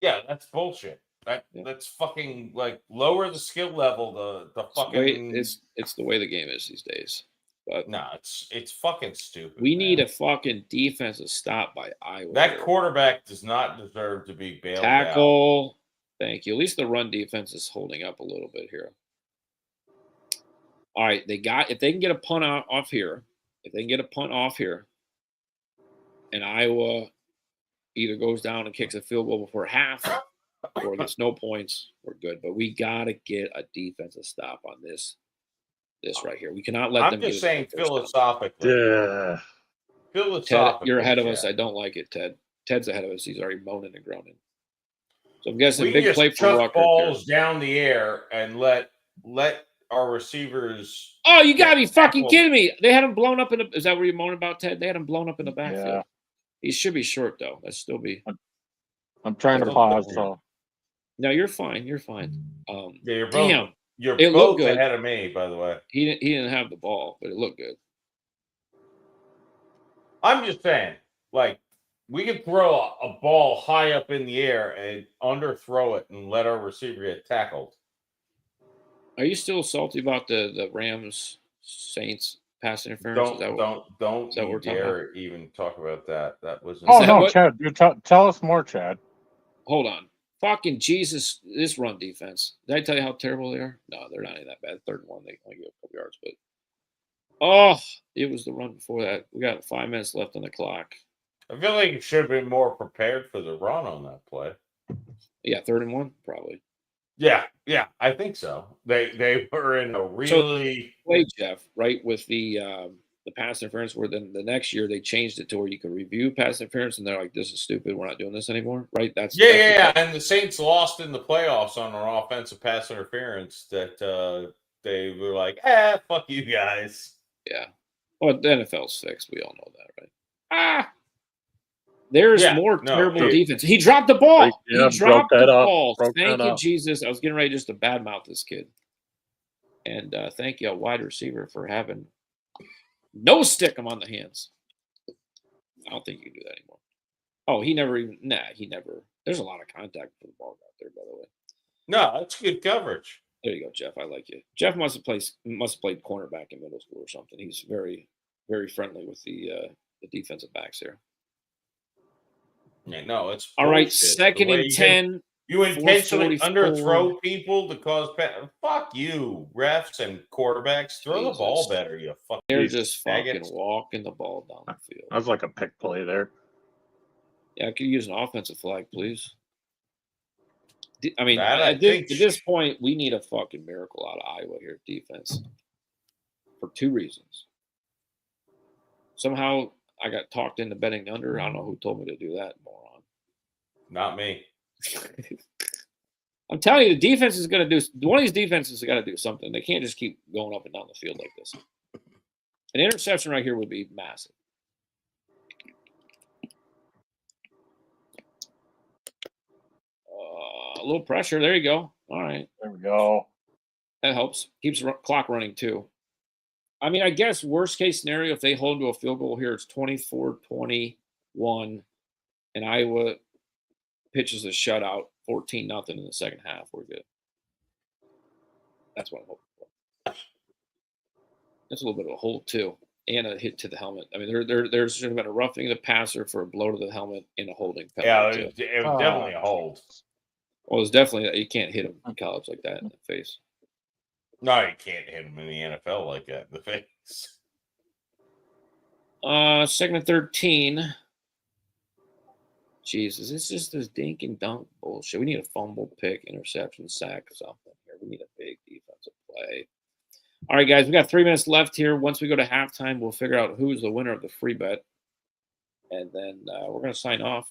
Yeah, that's bullshit. That's fucking like lower the skill level. The fucking it's the way the game is these days. But no, it's fucking stupid. We need a fucking defensive stop by Iowa. That quarterback does not deserve to be bailed out. Thank you. At least the run defense is holding up a little bit here. All right, if they can get a punt off here, and Iowa either goes down and kicks a field goal before half, or gets no points, we're good. But we gotta get a defensive stop on this right here. We cannot let them. I'm just saying philosophically. Yeah. Ted, you're ahead of us. I don't like it, Ted. Ted's ahead of us. He's already moaning and groaning. So I'm guessing We big just play for chuck Rucker. balls down the air and let our receivers. Oh, you gotta be fucking tackled. kidding me! They had him blown up in the. Is that what you're moaning about, Ted? They had him blown up in the backfield. Yeah. He should be short though. That still be. I'm trying to Still pause. good. So No, you're fine. You're fine. Yeah, you're both. Damn, You're it looked both good. ahead of me, by the way. He didn't have the ball, but it looked good. I'm just saying, like, we could throw a ball high up in the air and underthrow it and let our receiver get tackled. Are you still salty about the Rams Saints pass interference? Don't is that what you we're talking dare even talk about that. That wasn't. oh that no, what- Chad, tell us more, Chad. Hold on. Fucking Jesus, this run defense. Did I tell you how terrible they are? No, they're not even that bad. 3rd and 1, they only get a couple yards, but it was the run before that. We got 5 minutes left on the clock. I feel like you should have been more prepared for the run on that play. Yeah, 3rd and 1, probably. Yeah, I think so. They were in a really Play, Jeff, right, with the pass interference, where then the next year they changed it to where you could review pass interference, and they're like, "This is stupid. We're not doing this anymore." Right? That's yeah. And the Saints lost in the playoffs on an offensive pass interference that they were like, fuck you guys. Yeah. Well, the NFL's fixed. We all know that, right? There's more terrible defense. He dropped the ball. Yeah, he dropped the up. ball. Broke Thank that you, up. Jesus. I was getting ready just to badmouth this kid. And thank you, a wide receiver, for having no stick him on the hands. I don't think you can do that anymore. Oh, he never. There's a lot of contact for the ball out there, by the way. No, that's good coverage. There you go, Jeff. I like you. Jeff must have played cornerback in middle school or something. He's very, very friendly with the defensive backs here. Yeah, no, it's all right. bullshit. 2nd and 10. You intentionally 444. underthrow people to cause fuck you, refs and quarterbacks. Throw the ball better, you fucking. They're just fucking faggots. walking the ball down the field. That was like a pick play there. Yeah, I could use an offensive flag, please. I mean, That at this point, we need a fucking miracle out of Iowa here, defense, for 2 reasons. Somehow I got talked into betting under. I don't know who told me to do that, moron. Not me. I'm telling you, the defense is going to do. One of these defenses has got to do something. They can't just keep going up and down the field like this. An interception right here would be massive. A little pressure. There you go. All right. There we go. That helps. Keeps the clock running, too. I mean, I guess worst case scenario, if they hold to a field goal here, it's 24-21, and Iowa pitches a shutout, 14-0 in the second half. We're good. That's what I'm hoping for. That's a little bit of a hold, too, and a hit to the helmet. I mean, there's should have been a roughing the passer for a blow to the helmet and a holding penalty. Yeah, it was definitely a hold. Well, it's definitely you can't hit him in college like that in the face. No, you can't hit him in the NFL like that in the face. 2nd and 13. Jesus, it's just this dink and dunk bullshit. We need a fumble, pick, interception, sack, something here. We need a big defensive play. All right, guys, we got 3 minutes left here. Once we go to halftime, we'll figure out who's the winner of the free bet. And then we're going to sign off.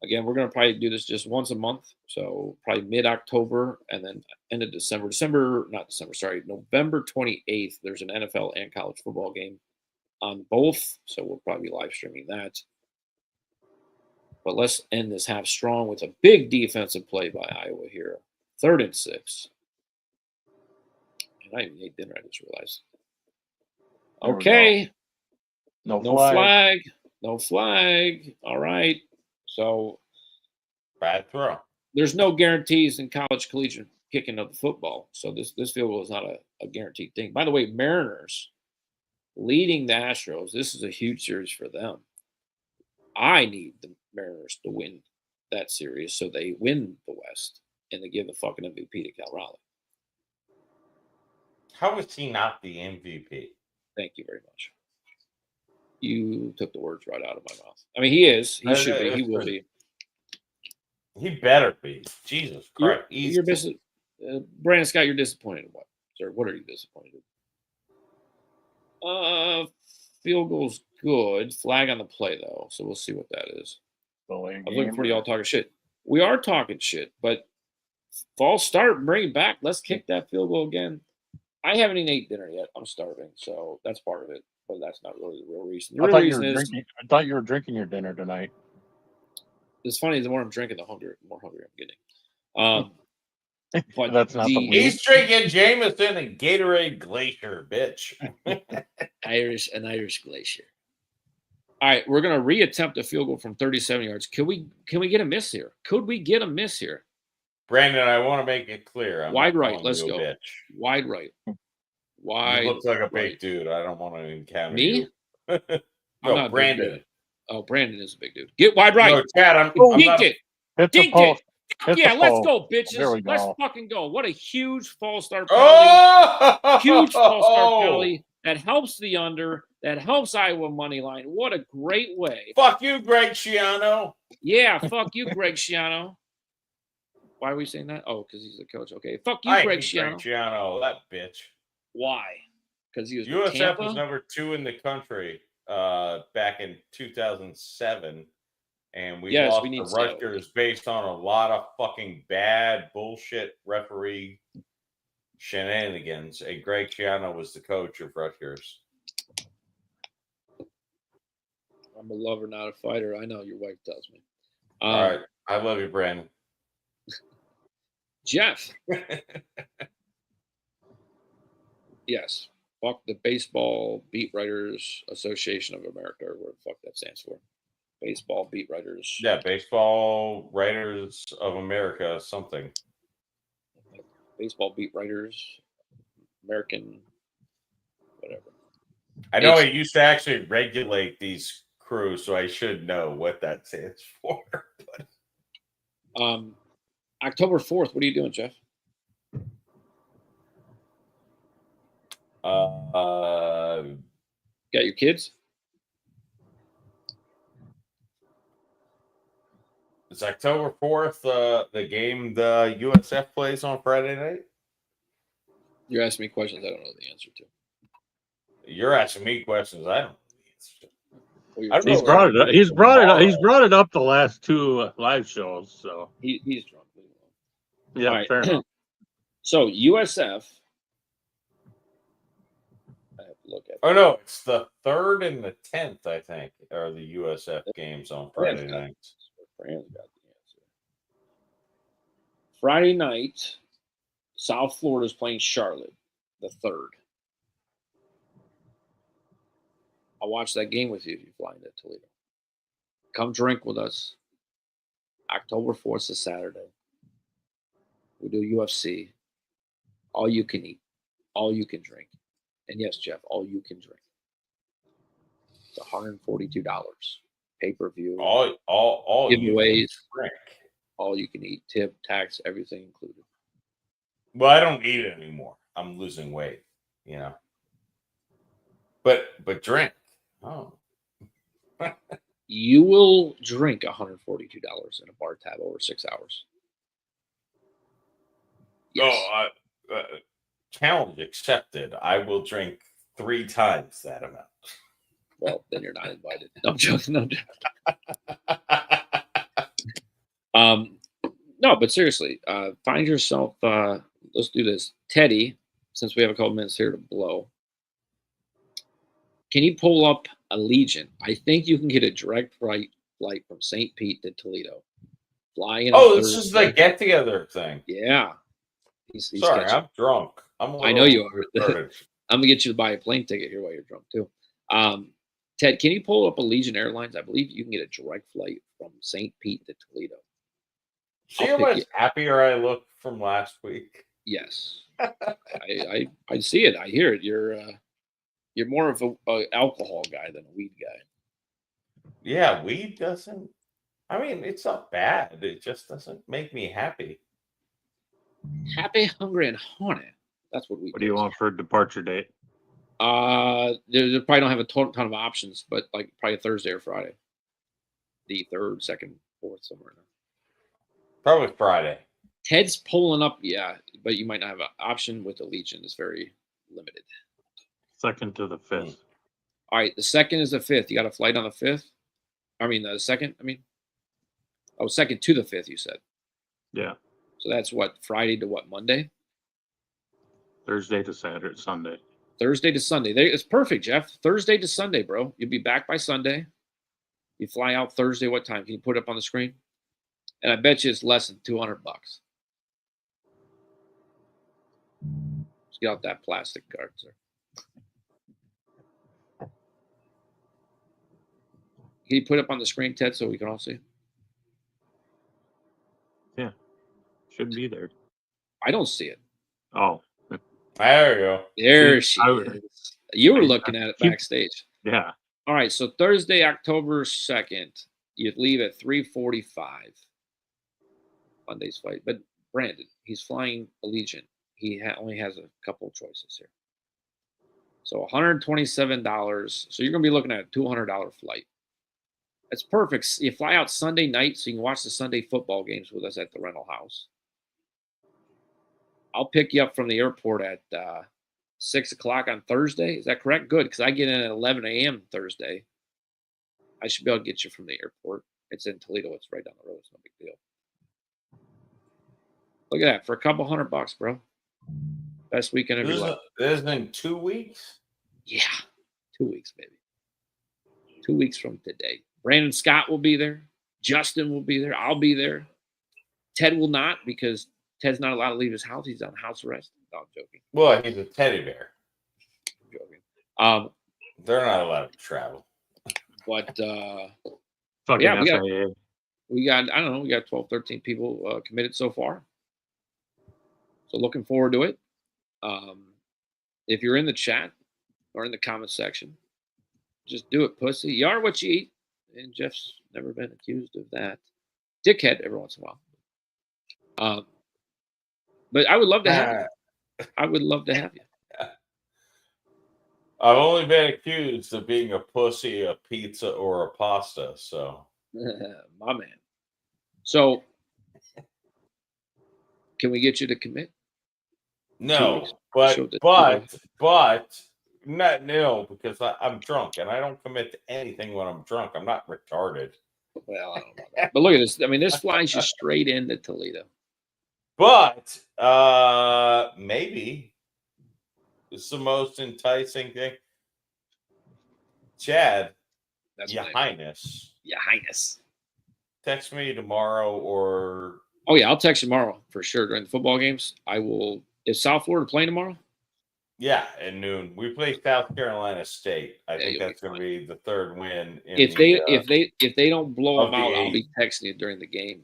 Again, we're going to probably do this just once a month. So probably mid-October and then end of December. November 28th, there's an NFL and college football game on both. So we'll probably be live streaming that. But let's end this half strong with a big defensive play by Iowa here. 3rd and 6. And I even ate dinner, I just realized. Okay. No flag. No flag. All right. So bad throw. There's no guarantees in college collegiate kicking of the football. So this field goal is not a guaranteed thing. By the way, Mariners leading the Astros. This is a huge series for them. I need the Mariners to win that series so they win the West and they give the fucking MVP to Cal Raleigh. How is he not the MVP? Thank you very much. You took the words right out of my mouth. I mean, he is. He should be. He will be. He better be. Jesus Christ. You're Brandon Scott, you're disappointed in what? Sir, what are you disappointed in? Field goal's good. Flag on the play, though. So we'll see what that is. I'm looking for y'all talking shit. We are talking shit, but false start, bring it back. Let's kick that field goal again. I haven't even ate dinner yet. I'm starving, so that's part of it. But that's not really the real reason. The real reason is I thought you were drinking your dinner tonight. it's funny. The more I'm drinking, the more hungry I'm getting. But That's not the He's drinking Jameson and Gatorade Glacier, bitch. an Irish glacier. All right, we're gonna reattempt a field goal from 37 yards. Can we get a miss here? Could we get a miss here? Brandon, I want to make it clear. I'm Wide not right. calling Let's you a go. bitch. Wide right. Wide. You look like a big right. dude. I don't want to encounter Me? you. I'm No, not a big Brandon. dude. Oh, Brandon is a big dude. Get wide right. No, Chad, I'm Dink not. it. Hit the Dink post. it. Hit Yeah, the let's post. go, bitches. There we Let's go. fucking go. What a huge false start penalty. Oh! Huge false start penalty. That helps the under. That helps Iowa money line. What a great way. Fuck you, Greg Schiano. Yeah, fuck you, Greg Schiano. Why are we saying that? Oh, because he's the coach. Okay. Fuck you, I Greg hate Schiano. Greg Schiano, that bitch. Why? Because he was with USF Tampa? was number 2 in the country back in 2007. And we Yes, lost we need the Seattle. Rutgers based on a lot of fucking bad bullshit referee shenanigans. And Greg Schiano was the coach of Rutgers. I'm a lover, not a fighter. I know your wife tells me. All right. I love you, Brandon. Jeff. Yes. Fuck the Baseball Beat Writers Association of America, or what the fuck that stands for. Baseball Beat Writers. Yeah, Baseball Writers of America, something. Baseball Beat Writers, American, whatever. I know I used to actually regulate these crews, so I should know what that stands for. October 4th, what are you doing, Jeff? Got your kids? It's October 4th, the game the USF plays on Friday night. You're asking me questions I don't know the answer to. You're asking me questions I don't know the answer to. Well, He's brought it up. He's brought it up the last 2 live shows. So he's drunk. Yeah, right. fair enough. So USF. I have to look at. Oh no, it's the 3rd and the 10th, I think, are the USF games on Friday nights. Fran's got the answer. Friday night, South Florida is playing Charlotte, the 3rd. I'll watch that game with you if you fly into Toledo. Come drink with us. October 4th is Saturday. We do UFC. All you can eat. All you can drink. And yes, Jeff, all you can drink. It's $142. Pay-per-view. All giveaways. Drink. All you can eat. Tip, tax, everything included. Well, I don't eat it anymore. I'm losing weight, you know. But drink. Oh. You will drink $142 in a bar tab over 6 hours. Yes. Oh, challenge accepted. I will drink 3 times that amount. Well, then you're not invited. No, I'm joking. No, no, but seriously, find yourself. Let's do this, Teddy. Since we have a couple minutes here to blow, can you pull up Allegiant? I think you can get a direct flight from St. Pete to Toledo. Fly in. Oh, this is the get together thing. Yeah. He's Sorry, I'm drunk. I know you are. I'm gonna get you to buy a plane ticket here while you're drunk too. Ted, can you pull up Allegiant Airlines? I believe you can get a direct flight from St. Pete to Toledo. See how much happier I look from last week? Yes. I see it. I hear it. You're more of a alcohol guy than a weed guy. Yeah, weed doesn't. I mean, it's not bad. It just doesn't make me happy. Happy, hungry, and horny. That's what we. What do you want for a departure date? They probably don't have a ton of options, but like probably Thursday or Friday. The 3rd, 2nd, 4th, somewhere in there. Probably Friday. Ted's pulling up, yeah, but you might not have an option with Allegiant. It's very limited. 2nd to the 5th. All right, the 2nd is the 5th. You got a flight on the 5th? I mean, the 2nd, Oh, 2nd to the 5th, you said. Yeah. So that's what, Friday to what, Monday? Thursday to Saturday, Sunday. Thursday to Sunday. It's perfect, Jeff. Thursday to Sunday, bro. You'll be back by Sunday. You fly out Thursday. What time? Can you put it up on the screen? And I bet you it's less than $200. Let's get out that plastic card, sir. Can you put it up on the screen, Ted, so we can all see? Yeah. Should be there. I don't see it. Oh. There you go. There See, she is. You were looking at it backstage. Yeah. All right, so Thursday, October 2nd, you leave at 3:45. Monday's flight. But Brandon, he's flying Allegiant. He only has a couple of choices here. So $127. So you're going to be looking at a $200 flight. That's perfect. You fly out Sunday night so you can watch the Sunday football games with us at the rental house. I'll pick you up from the airport at 6 o'clock on Thursday. Is that correct? Good, because I get in at 11 a.m. Thursday. I should be able to get you from the airport. It's in Toledo. It's right down the road. It's no big deal. Look at that. For a couple $100, bro. Best weekend of your life. This is in 2 weeks? Yeah. 2 weeks, baby. 2 weeks from today. Brandon Scott will be there. Justin will be there. I'll be there. Ted will not, because Ted's not allowed to leave his house. He's on house arrest. No, I'm joking. Well, he's a teddy bear. I'm joking. They're not allowed to travel. But Fucking yeah, FAA. we got, I don't know, we got 12, 13 people committed so far. So looking forward to it. If you're in the chat or in the comment section, just do it, pussy. You are what you eat. And Jeff's never been accused of that. Dickhead every once in a while. But I would love to have you. I would love to have you. I've only been accused of being a pussy, a pizza, or a pasta. So, my man. So, can we get you to commit? no, but no, because I'm drunk and I don't commit to anything when I'm drunk. I'm not retarded. Well, I don't know about that. But look at this. I mean, this flies you straight into Toledo. But maybe it's the most enticing thing. Chad, That's Your my name. Highness. Your Highness. Text me tomorrow or. Oh, yeah, I'll text you tomorrow for sure during the football games. I will. Is South Florida playing tomorrow? Yeah, at noon. We play South Carolina State. I think that's going to be the third win. If they don't blow them out, I'll be texting you during the game.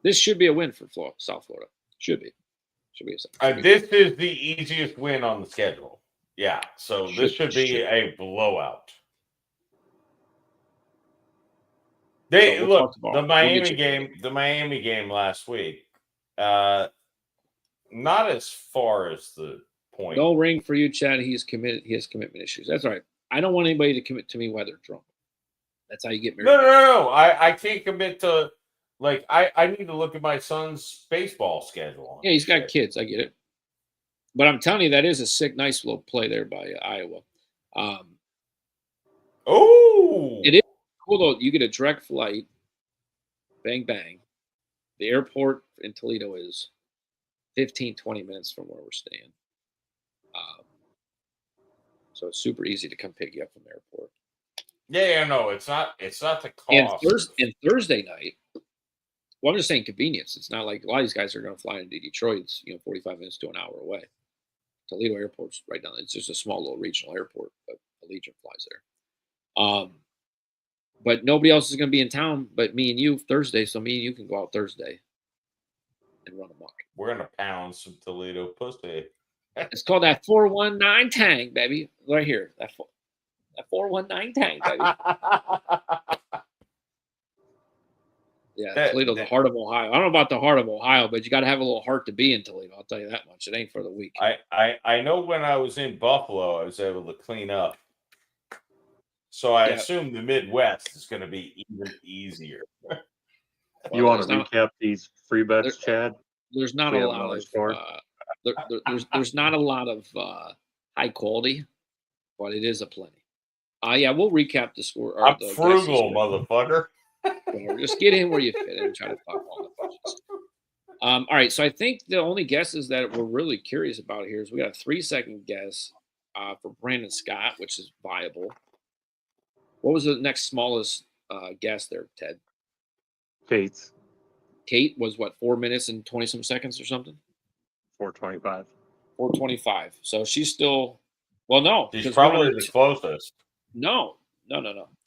This should be a win for South Florida. Should be. This is the easiest win on the schedule. Yeah, so this should be a blowout. Look, the Miami game last week. Not as far as the point. No ring for you, Chad. He has commitment issues. That's all right. I don't want anybody to commit to me while they're drunk. That's how you get married. No. I can't commit to. Like, I need to look at my son's baseball schedule. Yeah, he's got kids. I get it. But I'm telling you, that is a sick, nice little play there by Iowa. It is cool, though. You get a direct flight. Bang, bang. The airport in Toledo is 15, 20 minutes from where we're staying. So it's super easy to come pick you up from the airport. Yeah, no, it's not the cost. And Thursday night, well, I'm just saying convenience. It's not like a lot of these guys are going to fly into Detroit. It's 45 minutes to an hour away. Toledo Airport's right down. It's just a small little regional airport, but Allegiant flies there. But nobody else is going to be in town but me and you Thursday, so me and you can go out Thursday and run amok. We're going to pound some Toledo pussy. It's called that 419 Tang, baby. Right here. That 419 Tang, baby. Yeah, Toledo's the heart of Ohio. I don't know about the heart of Ohio, but you got to have a little heart to be in Toledo. I'll tell you that much. It ain't for the weak. I know when I was in Buffalo, I was able to clean up. So I assume the Midwest is going to be even easier. You want to recap these free bets, Chad? There's not a lot of there's not a lot of high quality, but it is a plenty. Yeah, we'll recap the score. I'm frugal, motherfucker. Whatever. Just get in where you fit and try to talk all the punches. All right, so I think the only guesses that we're really curious about here is we got a 3-second guess for Brandon Scott, which is viable. What was the next smallest guess there, Ted? Kate's Kate was what, 4 minutes and 20 some seconds or something? 4:25. 4:25. So she's still, well, no, She's because probably the closest. no.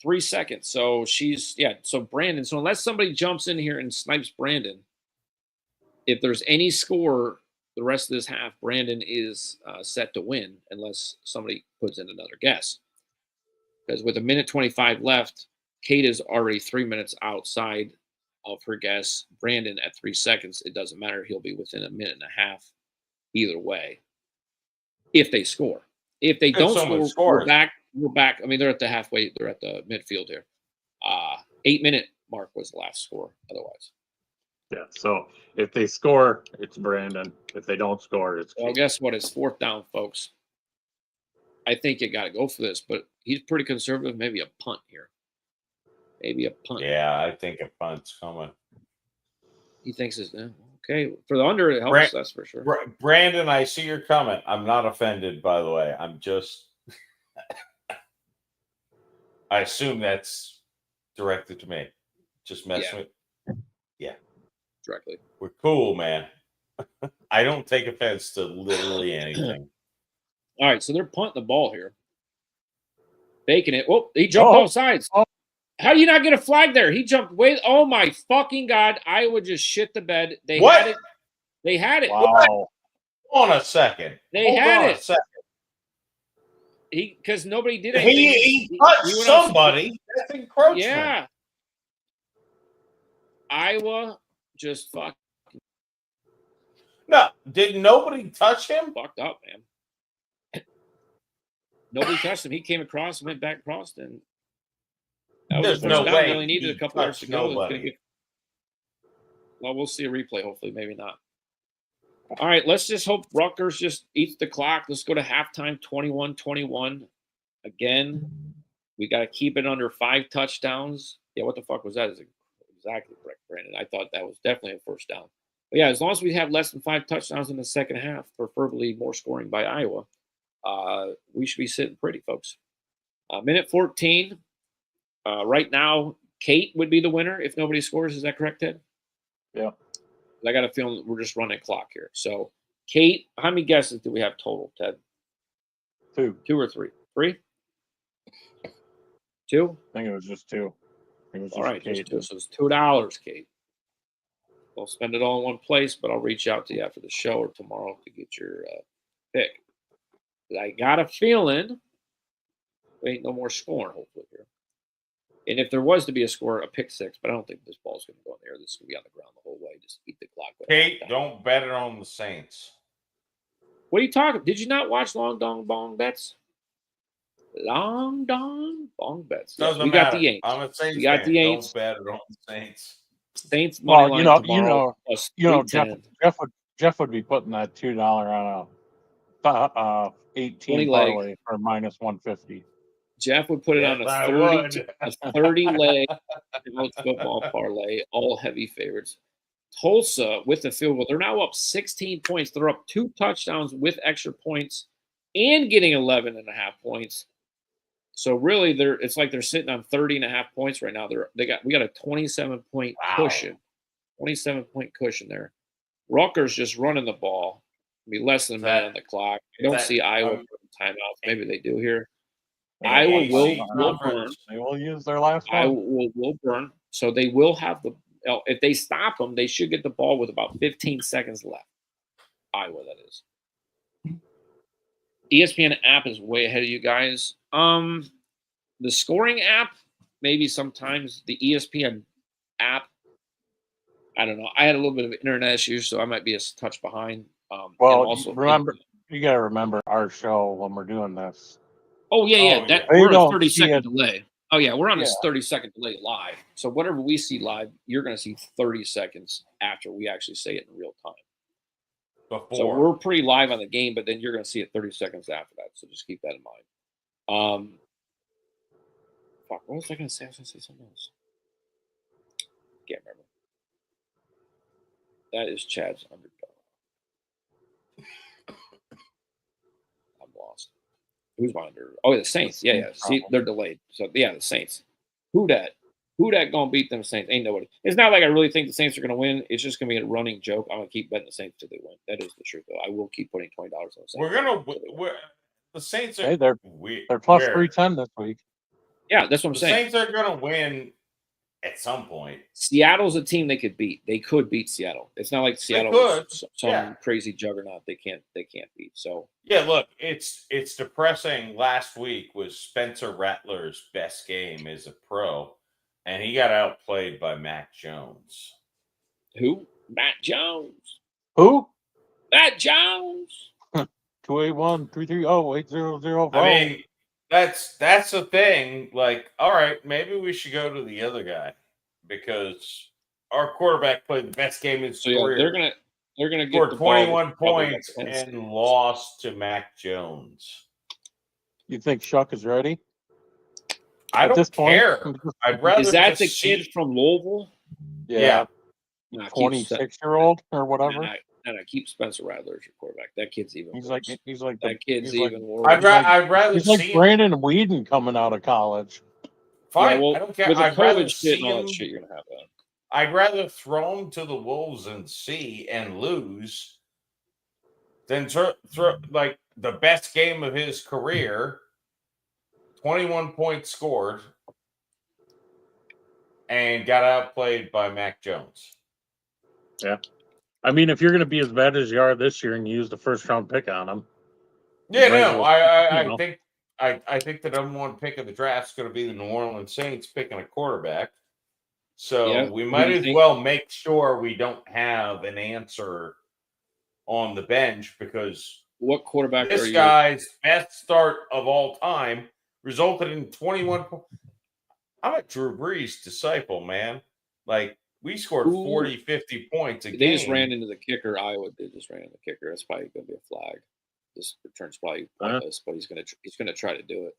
3 seconds. So so Brandon, so unless somebody jumps in here and snipes Brandon, if there's any score the rest of this half, Brandon is set to win unless somebody puts in another guess. Because with 1:25 left, Kate is already 3 minutes outside of her guess. Brandon at 3 seconds, it doesn't matter. He'll be within a minute and a half either way if they score. If they don't score, we're back. I mean, they're at the halfway, they're at the midfield here. 8-minute mark was the last score otherwise. Yeah. So if they score, it's Brandon. If they don't score, it's Well, Kate. guess what? It's 4th down, folks. I think you got to go for this, but he's pretty conservative. Maybe a punt here. Maybe a punt. Yeah, I think a punt's coming. He thinks it's okay. For the under, it helps, that's for sure. Brandon, I see your comment. I'm not offended, by the way. I'm just I assume that's directed to me. Just messing with. Yeah. Directly. We're cool, man. I don't take offense to literally anything. All right, so they're punting the ball here. Faking it. Oh, he jumped off sides. Oh. How do you not get a flag there? He jumped way. Oh my fucking God. Iowa just shit the bed. They had it. They had it. Wow. Hold on a second. They had it. A second. Because nobody did anything. He touched somebody. That's encroachment. Yeah. Iowa just fucked No, did nobody touch him? up, man. Nobody touched him. He came across and went back across, and that was There's no down. way They only needed a couple hours to go. Nobody. Well, we'll see a replay. Hopefully, maybe not. All right, let's just hope Rutgers just eats the clock. Let's go to halftime, 21-21. Again, we got to keep it under 5 touchdowns. Yeah, what the fuck was that? Is exactly correct, Brandon. I thought that was definitely a first down. But yeah, as long as we have less than 5 touchdowns in the second half, preferably more scoring by Iowa, we should be sitting pretty, folks. Minute 14. Right now, Kate would be the winner if nobody scores. Is that correct, Ted? Yeah. I got a feeling we're just running clock here. So, Kate, how many guesses do we have total, Ted? 2. 2 or 3? 3? 2? I think it was just 2. All right, just 2. So it's $2, Kate. I'll spend it all in one place, but I'll reach out to you after the show or tomorrow to get your pick. I got a feeling there ain't no more scoring, hopefully, here. And if there was to be a score, a pick 6, but I don't think this ball's going to go in the air. This is going to be on the ground the whole way. Just eat the clock. Kate, don't bet it on the Saints. What are you talking? Did you not watch Long Dong Bong Bets? Long Dong Bong Bets. Doesn't we matter. got the Yanks. I'm a Saints we got fan. the Yanks. Don't bet it on the Saints. Saints money line tomorrow. Jeff would be putting that $2 on a 18 parlay for minus 150. Jeff would put it on a 30 leg college football parlay, all heavy favorites. Tulsa with the field goal. They're now up 16 points. They're up 2 touchdowns with extra points and getting 11.5 points. So really, it's like they're sitting on 30.5 points right now. We got a 27-point cushion, 27-point cushion there. Rutgers just running the ball. Be less than a minute on the clock. I don't see Iowa putting timeouts. Maybe they do here. Iowa will burn. They will use their last one. Iowa will burn. So they will have if they stop them, they should get the ball with about 15 seconds left. Iowa, that is. ESPN app is way ahead of you guys. The scoring app, maybe sometimes the ESPN app. I don't know. I had a little bit of internet issues, so I might be a touch behind. Well, also you got to remember our show when we're doing this. Oh, yeah. We're on a 30-second delay. Oh, yeah, we're on a 30-second delay live. So whatever we see live, you're going to see 30 seconds after we actually say it in real time. So we're pretty live on the game, but then you're going to see it 30 seconds after that. So just keep that in mind. What was I going to say? I was going to say something else. Can't remember. That is Chad's underdog. I'm lost. Who's my under? Oh, the Saints. Yeah. See, they're delayed. So yeah, the Saints. Who that gonna beat them Saints? Ain't nobody. It's not like I really think the Saints are gonna win. It's just gonna be a running joke. I'm gonna keep betting the Saints till they win. That is the truth, though. I will keep putting $20 on the Saints. The Saints are. Hey, they're plus 310 this week. Yeah, that's what I'm The saying. Saints are gonna win at some point. Seattle's a team they could beat. They could beat Seattle. It's not like Seattle is some crazy juggernaut they can't beat. So yeah, look, it's depressing. Last week was Spencer Rattler's best game as a pro, and he got outplayed by Mac Jones. Who? Matt Jones. Who? Matt Jones. 281-330-8005. I mean, that's the thing. Like, all right, maybe we should go to the other guy because our quarterback played the best game in his career. They're gonna scored get 21 points and lost to Mac Jones. You think Shuck is ready? I don't care. I'd rather. Is that the kid from Louisville? Yeah. No, 26-year-old or whatever. And I keep Spencer Rattler as your quarterback. That kid's even. He's worse. like that kid's even worse. I'd rather. He's like Brandon Whedon coming out of college. Fine, yeah, well, I don't care. With the I'd rather COVID shit and all that him, shit, you're gonna have that. I'd rather throw him to the Wolves and see and lose than throw like the best game of his career, 21 points scored, and got outplayed by Mac Jones. Yeah. I mean, if you're going to be as bad as you are this year and you use the first round pick on him. Yeah, no, I think the number one pick of the draft is going to be the New Orleans Saints picking a quarterback. So we might as well make sure we don't have an answer on the bench because what quarterback this guy's best start of all time resulted in 21 points. I'm a Drew Brees disciple, man. Like, we scored 40, 50 points a game. They just ran into the kicker. Iowa did just ran into the kicker. That's probably going to be a flag. This return's probably pointless, but he's going to try to do it.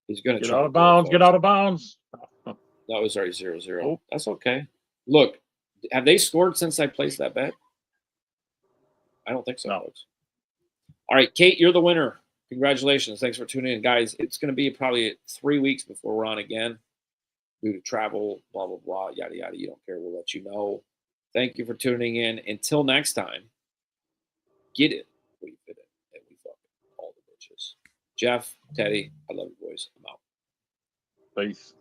He's going to get out of bounds. Get out of bounds. That was already 0-0. Oh. That's okay. Look, have they scored since I placed that bet? I don't think so, folks. All right, Kate, you're the winner. Congratulations. Thanks for tuning in, guys. It's going to be probably 3 weeks before we're on again. Due to travel, blah, blah, blah, yada, yada. You don't care. We'll let you know. Thank you for tuning in. Until next time, get it. We fit it. And we fuck it. All the bitches. Jeff, Teddy, I love you boys. I'm out. Peace.